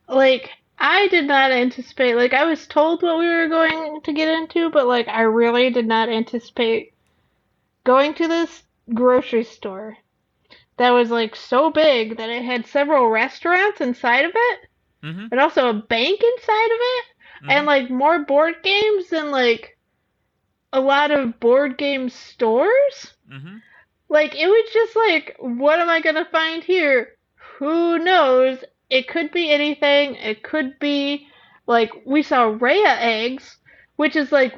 Like, I did not anticipate, like, I was told what we were going to get into, but, like, I really did not anticipate going to this grocery store that was, like, so big that it had several restaurants inside of it, Mm-hmm. and also a bank inside of it, Mm-hmm. and, like, more board games than, like, a lot of board game stores. Mm-hmm. Like, it was just like, what am I gonna find here? Who knows? It could be anything. It could be, like, we saw Rhea eggs, which is like,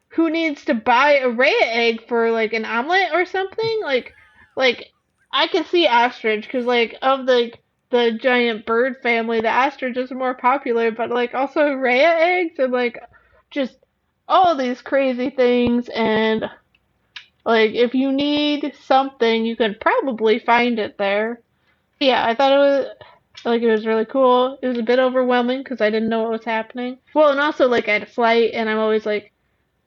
who needs to buy a Rhea egg for, like, an omelet or something? Like, I can see ostrich, because, like, of the giant bird family, the ostrich is more popular, but, like, also Rhea eggs, and, like, just all these crazy things, and like, if you need something, you can probably find it there. Yeah, I thought it was really cool. It was a bit overwhelming because I didn't know what was happening. Well, and also, like, I had a flight, and I'm always, like,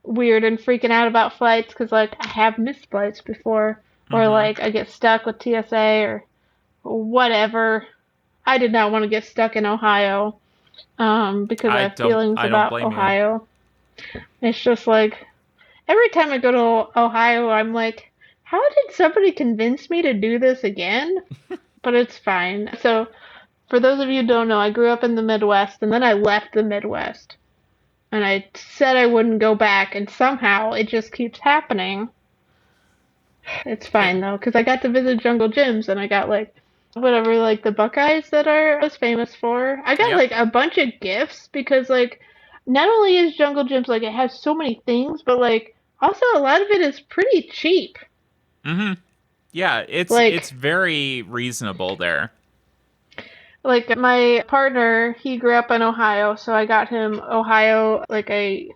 weird and freaking out about flights because, like, I have missed flights before, or, Mm-hmm. like, I get stuck with TSA or whatever. I did not want to get stuck in Ohio, because I I have don't. feelings I don't about blame you. Ohio. It's just like, every time I go to Ohio, I'm like, how did somebody convince me to do this again? But it's fine. So, for those of you who don't know, I grew up in the Midwest and then I left the Midwest. And I said I wouldn't go back, and somehow it just keeps happening. It's It, fine though, because I got to visit Jungle Gyms and I got like whatever, like the Buckeyes that are was famous for. I got yep. like a bunch of gifts because, like, not only is Jungle Gyms like it has so many things, but like also a lot of it is pretty cheap. Mm-hmm. Yeah. It's Like very reasonable there. like my partner, he grew up in Ohio, so I got him Ohio like a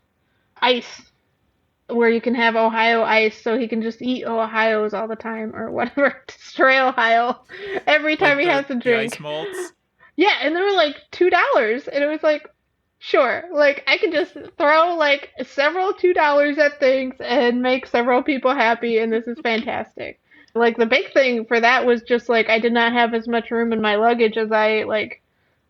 ice where you can have Ohio ice so he can just eat Ohio's all the time or whatever. Stray Ohio every time Like he the has a the ice drink. malts. Yeah, and they were like $2, and it was like, sure, like I could just throw like several $2 at things and make several people happy, and this is fantastic. Like the big thing for that was just like I did not have as much room in my luggage as I like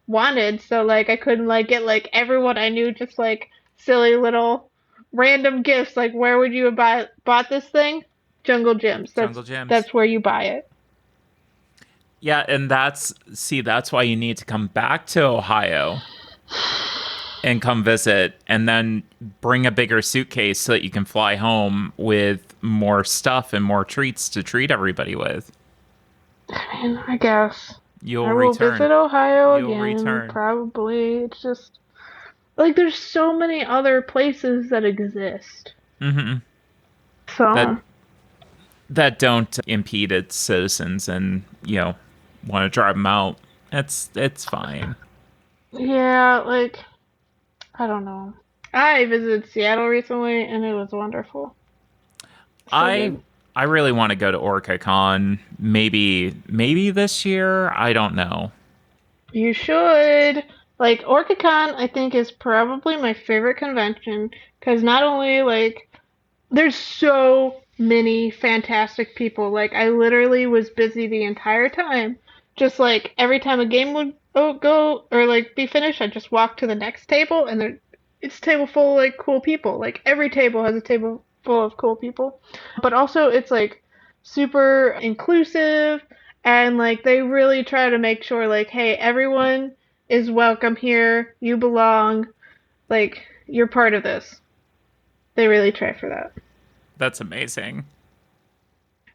wanted, so like I couldn't like get like everyone I knew just like silly little random gifts. Like, where would you have bought this thing? Jungle Gyms. Jungle gyms. That's where you buy it. Yeah, and that's why you need to come back to Ohio and come visit and then bring a bigger suitcase so that you can fly home with more stuff and more treats to treat everybody with. And I guess I You'll will return. visit Ohio You'll again, return. probably. It's just like there's so many other places that exist. Hmm. That So, that don't impede its citizens and want to drive them out. It's fine. yeah, like I don't know. I visited Seattle recently and it was wonderful. So I good. I really want to go to OrcaCon. Maybe this year. I don't know. You should. Like OrcaCon, I think is probably my favorite convention because not only like there's so many fantastic people. Like I literally was busy the entire time. Just like every time a game would go or like be finished, I'd just walk to the next table and it's a table full of like cool people. Like every table has a table full of cool people. But also it's like super inclusive and like they really try to make sure like, hey, everyone is welcome here. You belong. Like you're part of this. They really try for that. That's amazing.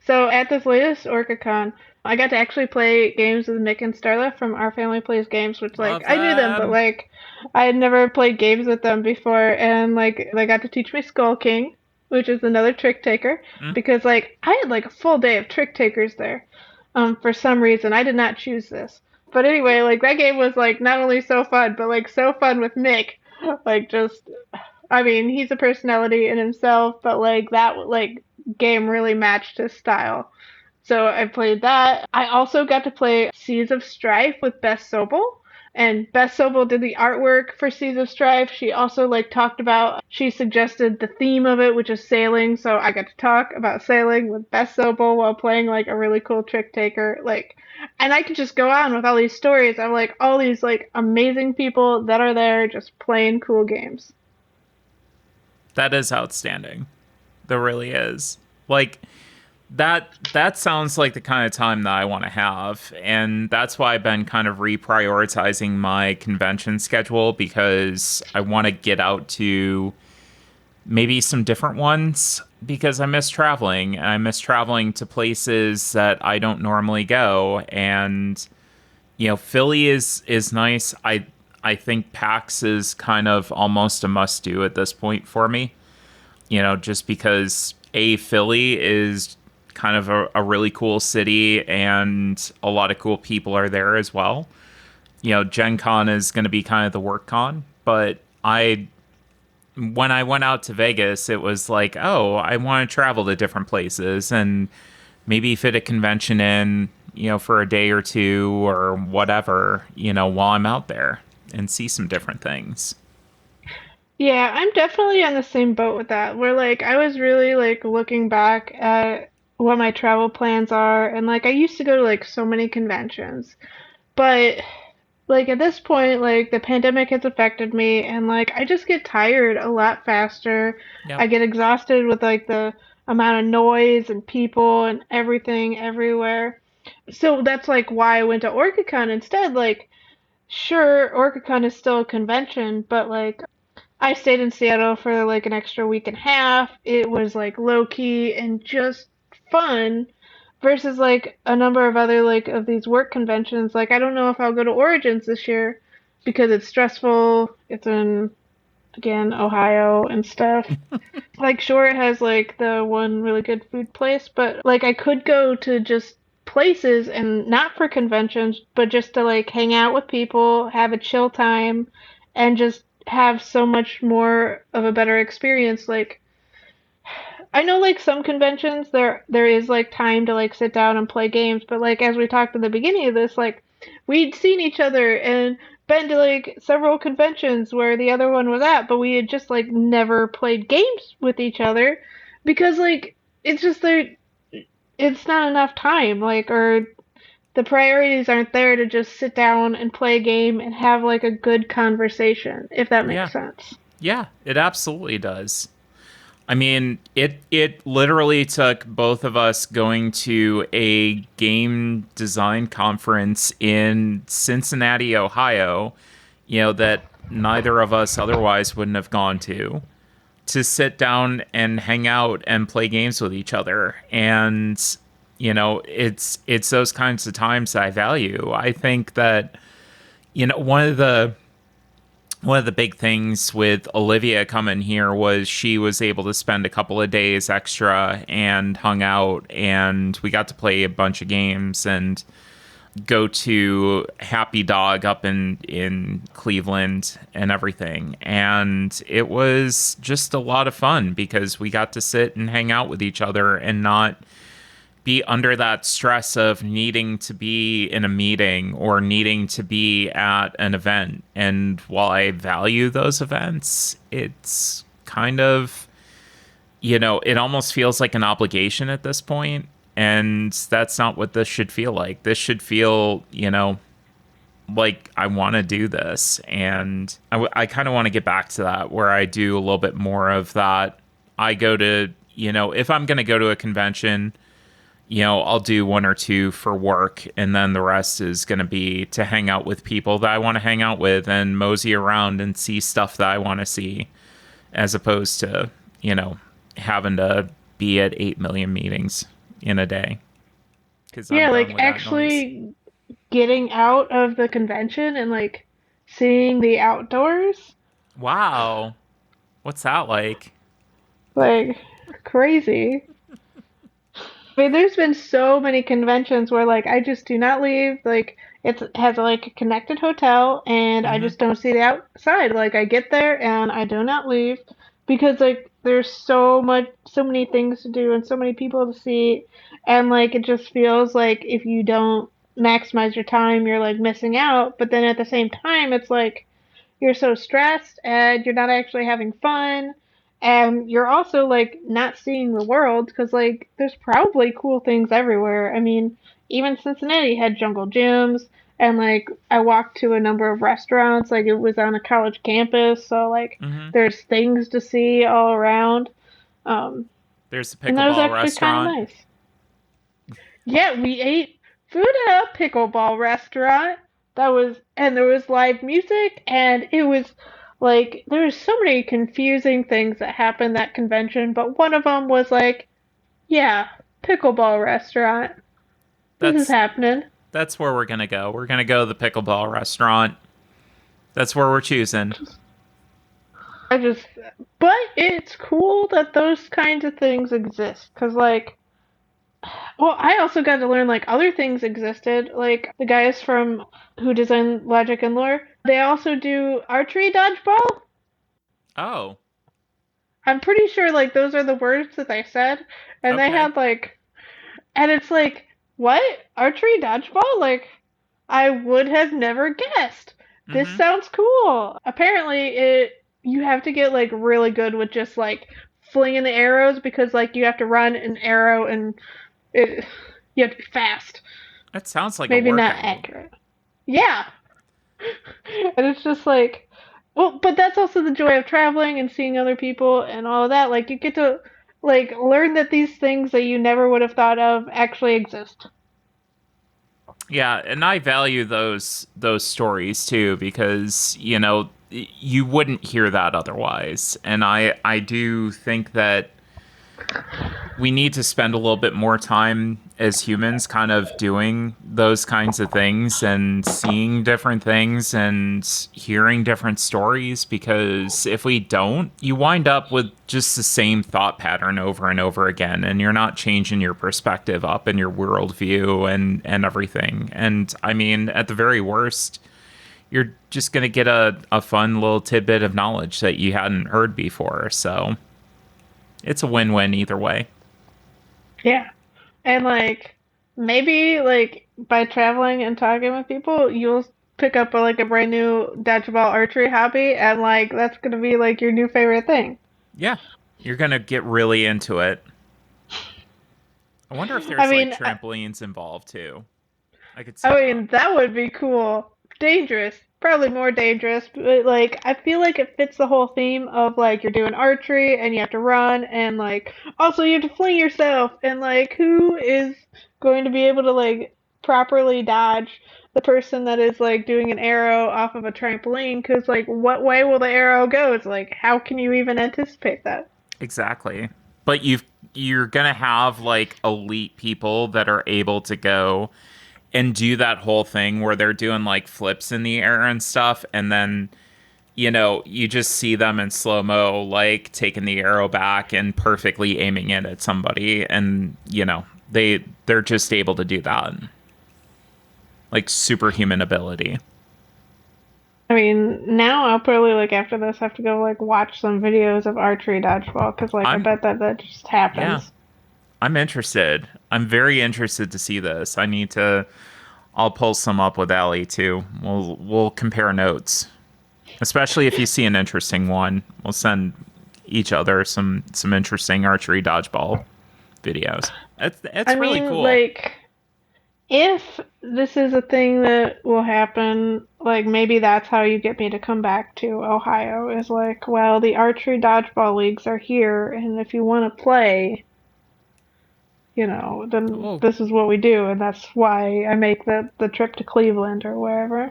So at this latest OrcaCon, I got to actually play games with Nick and Starla from Our Family Plays Games, which like Love I knew them, but them. like I had never played games with them before, and like they got to teach me Skull King, which is another trick taker, Mm. because like I had like a full day of trick takers there. For some reason, I did not choose this. But anyway, like that game was like not only so fun, but like so fun with Nick. Like just I mean, he's a personality in himself, but like that like game really matched his style. So I played that. I also got to play Seas of Strife with Beth Sobel. And Beth Sobel did the artwork for Seas of Strife. She also like talked about, she suggested the theme of it, which is sailing. So I got to talk about sailing with Beth Sobel while playing like a really cool trick taker. Like, and I could just go on with all these stories of like all these like amazing people that are there just playing cool games. That is outstanding. There really is. Like that sounds like the kind of time that I want to have, and that's why I've been kind of reprioritizing my convention schedule because I want to get out to maybe some different ones because I miss traveling and I miss traveling to places that I don't normally go. And Philly is nice. I think PAX is kind of almost a must do at this point for me. Just because Philly is kind of a really cool city and a lot of cool people are there as well. Gen Con is going to be kind of the work con, but when I went out to Vegas, it was like, oh, I want to travel to different places and maybe fit a convention in, for a day or two or whatever, while I'm out there and see some different things. Yeah, I'm definitely on the same boat with that. Where like I was really like looking back at what my travel plans are, and like I used to go to like so many conventions, but like at this point, like the pandemic has affected me, and like I just get tired a lot faster. Yep. I get exhausted with like the amount of noise and people and everything everywhere. So that's like why I went to OrcaCon instead. Like, sure, OrcaCon is still a convention, but like I stayed in Seattle for like an extra week and a half. It was like low key and just fun versus like a number of other like of these work conventions. Like I don't know if I'll go to Origins this year because it's stressful. It's in again Ohio and stuff. Like sure it has like the one really good food place, but like I could go to just places and not for conventions, but just to like hang out with people, have a chill time, and just have so much more of a better experience. Like I know like some conventions there is like time to like sit down and play games, but like as we talked at the beginning of this, like we'd seen each other and been to like several conventions where the other one was at, but we had just like never played games with each other because like it's just there it's not enough time like or the priorities aren't there to just sit down and play a game and have like a good conversation, if that Yeah. makes sense. Yeah, it absolutely does. I mean, it literally took both of us going to a game design conference in Cincinnati, Ohio, that neither of us otherwise wouldn't have gone to sit down and hang out and play games with each other. And it's those kinds of times that I value. I think that one of the big things with Olivia coming here was she was able to spend a couple of days extra and hung out, and we got to play a bunch of games and go to Happy Dog up in Cleveland and everything. And it was just a lot of fun because we got to sit and hang out with each other and not be under that stress of needing to be in a meeting or needing to be at an event. And while I value those events, it's kind of, it almost feels like an obligation at this point. And that's not what this should feel like. This should feel, like I want to do this. And I kind of want to get back to that where I do a little bit more of that. I go to, if I'm going to go to a convention, I'll do one or two for work, and then the rest is going to be to hang out with people that I want to hang out with and mosey around and see stuff that I want to see, as opposed to, having to be at 8 million meetings in a day because I'm Yeah, done like with that noise. actually getting out of the convention and like seeing the outdoors, Wow. What's that like? like crazy. I mean, there's been so many conventions where like I just do not leave. Like it has like a connected hotel and I Hmm. just don't see the outside. Like I get there and I do not leave because like there's so many things to do and so many people to see, and like it just feels like if you don't maximize your time, you're like missing out. But then at the same time, it's like you're so stressed and you're not actually having fun, and you're also like not seeing the world because like there's probably cool things everywhere. I mean, even Cincinnati had jungle gyms, and like I walked to a number of restaurants, like it was on a college campus, so like Mm-hmm. there's things to see all around. um There's the and that was pickleball actually kind of restaurant. nice. Yeah, we ate food at a pickleball restaurant. That was, and there was live music, and it was like there was so many confusing things that happened that convention, but one of them was like, yeah, pickleball restaurant. This is That's happening. that's where we're gonna go. We're gonna go to the pickleball restaurant. That's where we're choosing. I just, but it's cool that those kinds of things exist, cause like, well, I also got to learn like other things existed. Like the guys from who designed Logic and Lore, they also do archery dodgeball. Oh, I'm pretty sure like those are the words that they said, and they okay. had like, and it's like, what, archery dodgeball? Like, I would have never guessed. This Mm-hmm. sounds cool. Apparently, it you have to get like really good with just like flinging the arrows because like you have to run an arrow and it you have to be fast. That sounds like a Maybe not workout. accurate. Yeah. And it's just like, well, but that's also the joy of traveling and seeing other people and all of that. Like you get to like learn that these things that you never would have thought of actually exist. Yeah, and I value those stories too because, you wouldn't hear that otherwise. And I do think that we need to spend a little bit more time as humans kind of doing those kinds of things and seeing different things and hearing different stories, because if we don't, you wind up with just the same thought pattern over and over again, and you're not changing your perspective up and your worldview and everything. And I mean, at the very worst, you're just going to get a fun little tidbit of knowledge that you hadn't heard before. So it's a win-win either way. Yeah. And like maybe like by traveling and talking with people, you'll pick up like a brand new dodgeball archery hobby, and like that's gonna be like your new favorite thing. Yeah, you're gonna get really into it. I wonder if I there's like mean, trampolines involved too. I could see I that. mean, that would be cool. Dangerous. Probably more dangerous, but like I feel like it fits the whole theme of like you're doing archery and you have to run and like also you have to fling yourself, and like who is going to be able to like properly dodge the person that is like doing an arrow off of a trampoline, cuz like what way will the arrow go? It's like how can you even anticipate that? Exactly. But you're gonna have like elite people that are able to go and do that whole thing where they're doing like flips in the air and stuff, and then you just see them in slow mo, like taking the arrow back and perfectly aiming it at somebody, and they're just able to do that, like superhuman ability. I mean, now I'll probably like after this have to go like watch some videos of archery dodgeball because like I I'm bet that just Yeah, happens. I'm interested. I'm very interested to see this. I'll pull some up with Allie too. We'll compare notes, especially if you see an interesting one. We'll send each other some interesting archery dodgeball videos. It's I really mean, cool. like if this is a thing that will happen, like maybe that's how you get me to come back to Ohio is like, well, the archery dodgeball leagues are here, and if you want to play, then Oh, this is what we do, and that's why I make the trip to Cleveland or wherever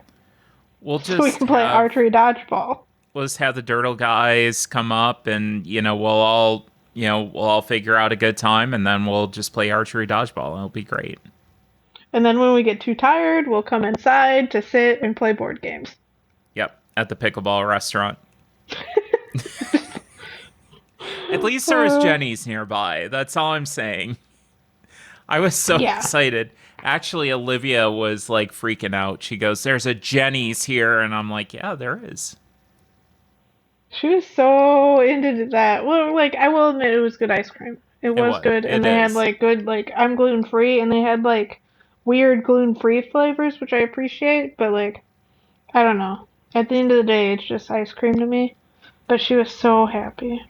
we'll so we just can play have archery dodgeball. we'll just have the Dirtle guys come up, and we'll all figure out a good time, and then we'll just play archery dodgeball. It'll be great. And then when we get too tired, we'll come inside to sit and play board games. Yep, at the pickleball restaurant. At least there was Uh, Jenny's nearby. That's all I'm saying. I was so yeah. excited. Actually, Olivia was like freaking out. She goes, "There's a Jenny's here," and I'm like, "Yeah, there is." She was so into that. Well, like I will admit it was good ice cream. It It was was. good, and It they had is. like good like I'm gluten free, and they had like weird gluten free flavors, which I appreciate. But like I don't know. At the end of the day, it's just ice cream to me. But she was so happy.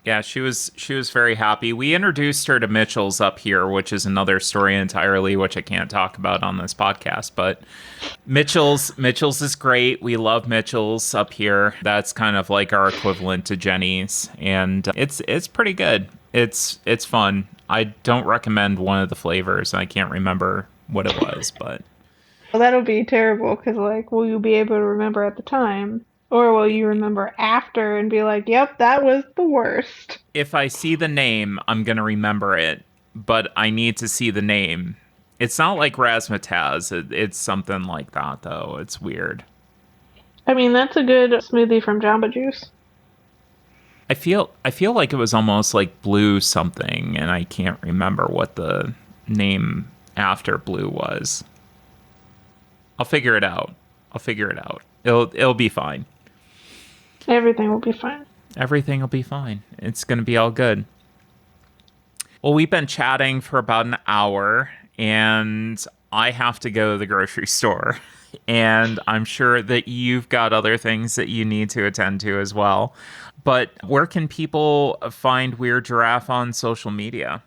Yeah, she was very happy. We introduced her to Mitchell's up here, which is another story entirely, which I can't talk about on this podcast. But Mitchell's is great. We love Mitchell's up here. That's kind of like our equivalent to Jenny's, and it's pretty good. It's fun. I don't recommend one of the flavors. I can't remember what it was, but Well, that'll be terrible because like, will you be able to remember at the time, or will you remember after and be like, "Yep, that was the worst." if I see the name, I'm gonna remember it. But I need to see the name. It's not like razzmatazz. It's something like that, though. It's weird. I mean, that's a good smoothie from Jamba Juice. I feel like it was almost like blue something, and I can't remember what the name after blue was. I'll figure it out. I'll figure it out. It'll be fine. Everything will be fine. Everything will be fine. It's gonna be all good. Well, we've been chatting for about an hour, and I have to go to the grocery store. And I'm sure that you've got other things that you need to attend to as well. But where can people find Weird Giraffe on social media?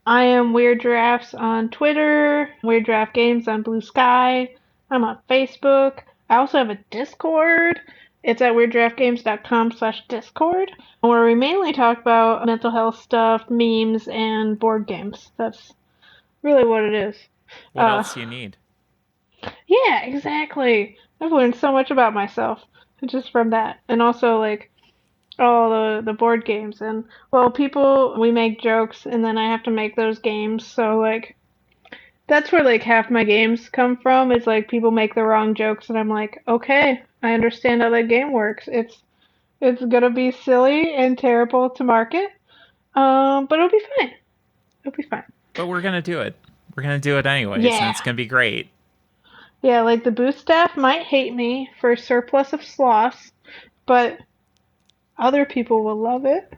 I am Weird Giraffes on Twitter, Weird Giraffe Games on Blue Sky. I'm on Facebook. I also have a Discord. It's at weirdgiraffegames.com/discord, where we mainly talk about mental health stuff, memes, and board games. That's really what it is. What Uh, else do you need? yeah, exactly. I've learned so much about myself just from that, and also like all the board games. And well, people we make jokes, and then I have to make those games. So like that's where like half my games come from. Is like people make the wrong jokes, and I'm like, okay, I understand how that game works. It's gonna be silly and terrible to market, but it'll be fine. It'll be fine. But we're gonna do it. We're gonna do it anyways, and Yeah, it's gonna be great. yeah. Like the booth staff might hate me for surplus of sloths, but other people will love it.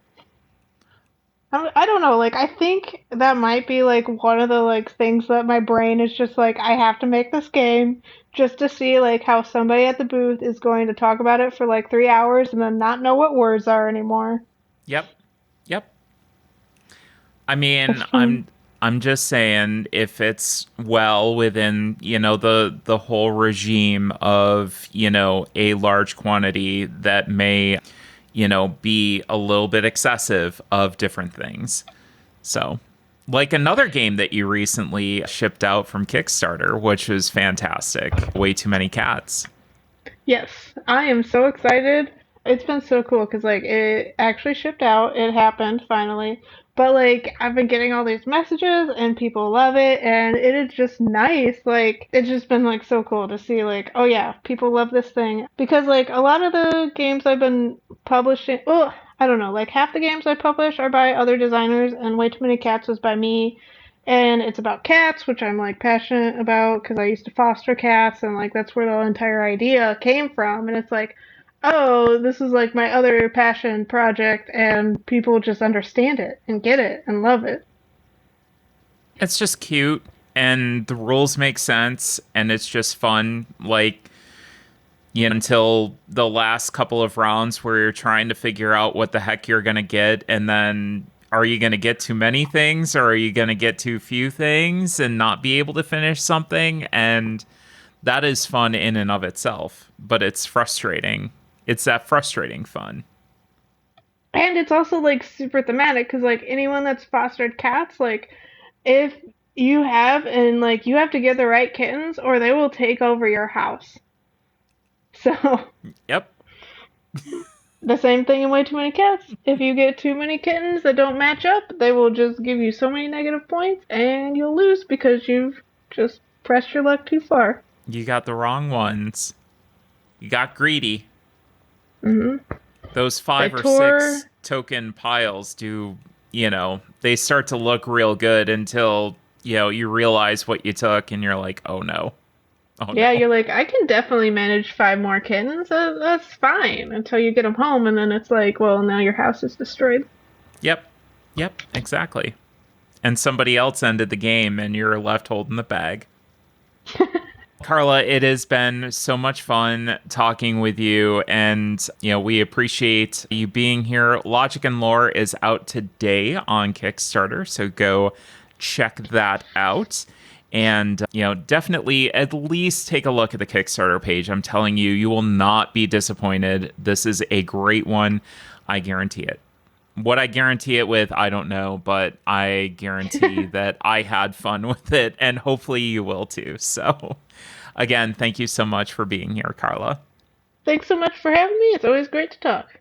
I don't know. Like I think that might be like one of the like things that my brain is just like I have to make this game just to see like how somebody at the booth is going to talk about it for like 3 hours and then not know what words are anymore. Yep. Yep. I mean, That's fun. I'm just saying if it's well within, the whole regime of, a large quantity that may, be a little bit excessive of different things. So, like another game that you recently shipped out from Kickstarter, which was fantastic. Way Too Many Cats. Yes, I am so excited. It's been so cool because like it actually shipped out. It happened finally. But like I've been getting all these messages and people love it and it is just nice. Like it's just been like so cool to see like oh yeah, people love this thing because like a lot of the games I've been publishing, oh, I don't know, like half the games I publish are by other designers and Way Too Many Cats was by me and it's about cats, which I'm like passionate about because I used to foster cats, and like that's where the entire idea came from. And it's like, oh, this is like my other passion project, and people just understand it and get it and love it. It's just cute and the rules make sense and it's just fun. Like, until the last couple of rounds where you're trying to figure out what the heck you're going to get. And then are you going to get too many things or are you going to get too few things and not be able to finish something? And that is fun in and of itself, but it's frustrating. It's that frustrating fun. And it's also like super thematic because like anyone that's fostered cats, like if you have and like you have to get the right kittens or they will take over your house. So Yep. the same thing in Way Too Many Cats. If you get too many kittens that don't match up, they will just give you so many negative points and you'll lose because you've just pressed your luck too far. You got the wrong ones. You got greedy. Hmm. Those They five or tore. six token piles do, they start to look real good until, you realize what you took and you're like, oh no. Oh Yeah, no. you're like, I can definitely manage 5 more kittens. That's fine until you get them home, and then it's like, well, now your house is destroyed. Yep. Yep. Exactly. And somebody else ended the game, and you're left holding the bag. Carla, it has been so much fun talking with you, and we appreciate you being here. Logic and Lore is out today on Kickstarter, so go check that out. And definitely at least take a look at the Kickstarter page. I'm telling you, you will not be disappointed. This is a great one. I guarantee it. What I guarantee it with, I don't know, but I guarantee that I had fun with it, and hopefully you will too. So, again, thank you so much for being here, Carla. Thanks so much for having me. It's always great to talk.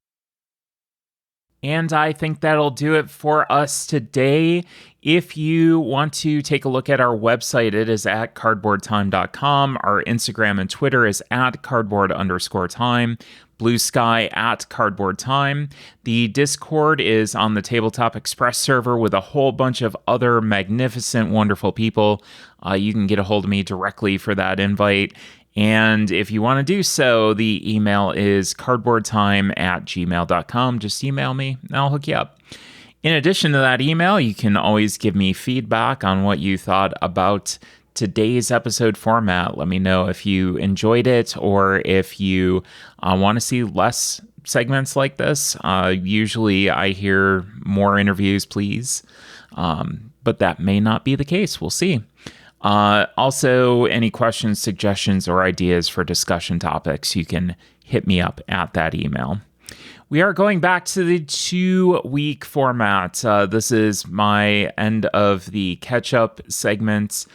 And I think that'll do it for us today. If you want to take a look at our website, it is at cardboardtime.com. Our Instagram and Twitter is at cardboard_time. Blue Sky at Cardboard Time. The Discord is on the Tabletop Express server with a whole bunch of other magnificent, wonderful people. You can get a hold of me directly for that invite. And if you want to do so, the email is cardboardtime@gmail.com. Just email me and I'll hook you up. In addition to that email, you can always give me feedback on what you thought about today's episode format. Let me know if you enjoyed it or if you want to see less segments like this. Usually I hear more interviews, please. But that may not be the case. We'll see. Also, any questions, suggestions, or ideas for discussion topics, you can hit me up at that email. We are going back to the 2-week format. This is my end of the catch-up segments,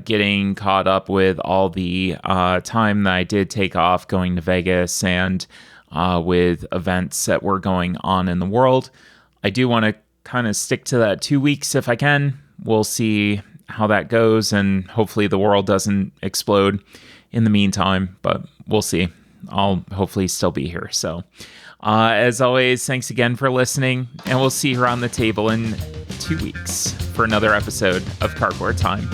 getting caught up with all the time that I did take off going to Vegas and with events that were going on in the world. I do want to kind of stick to that 2 weeks if I can. We'll see how that goes, and hopefully the world doesn't explode in the meantime, but we'll see. I'll hopefully still be here. So, as always, thanks again for listening, and we'll see you around the table in 2 weeks for another episode of Cardboard Time.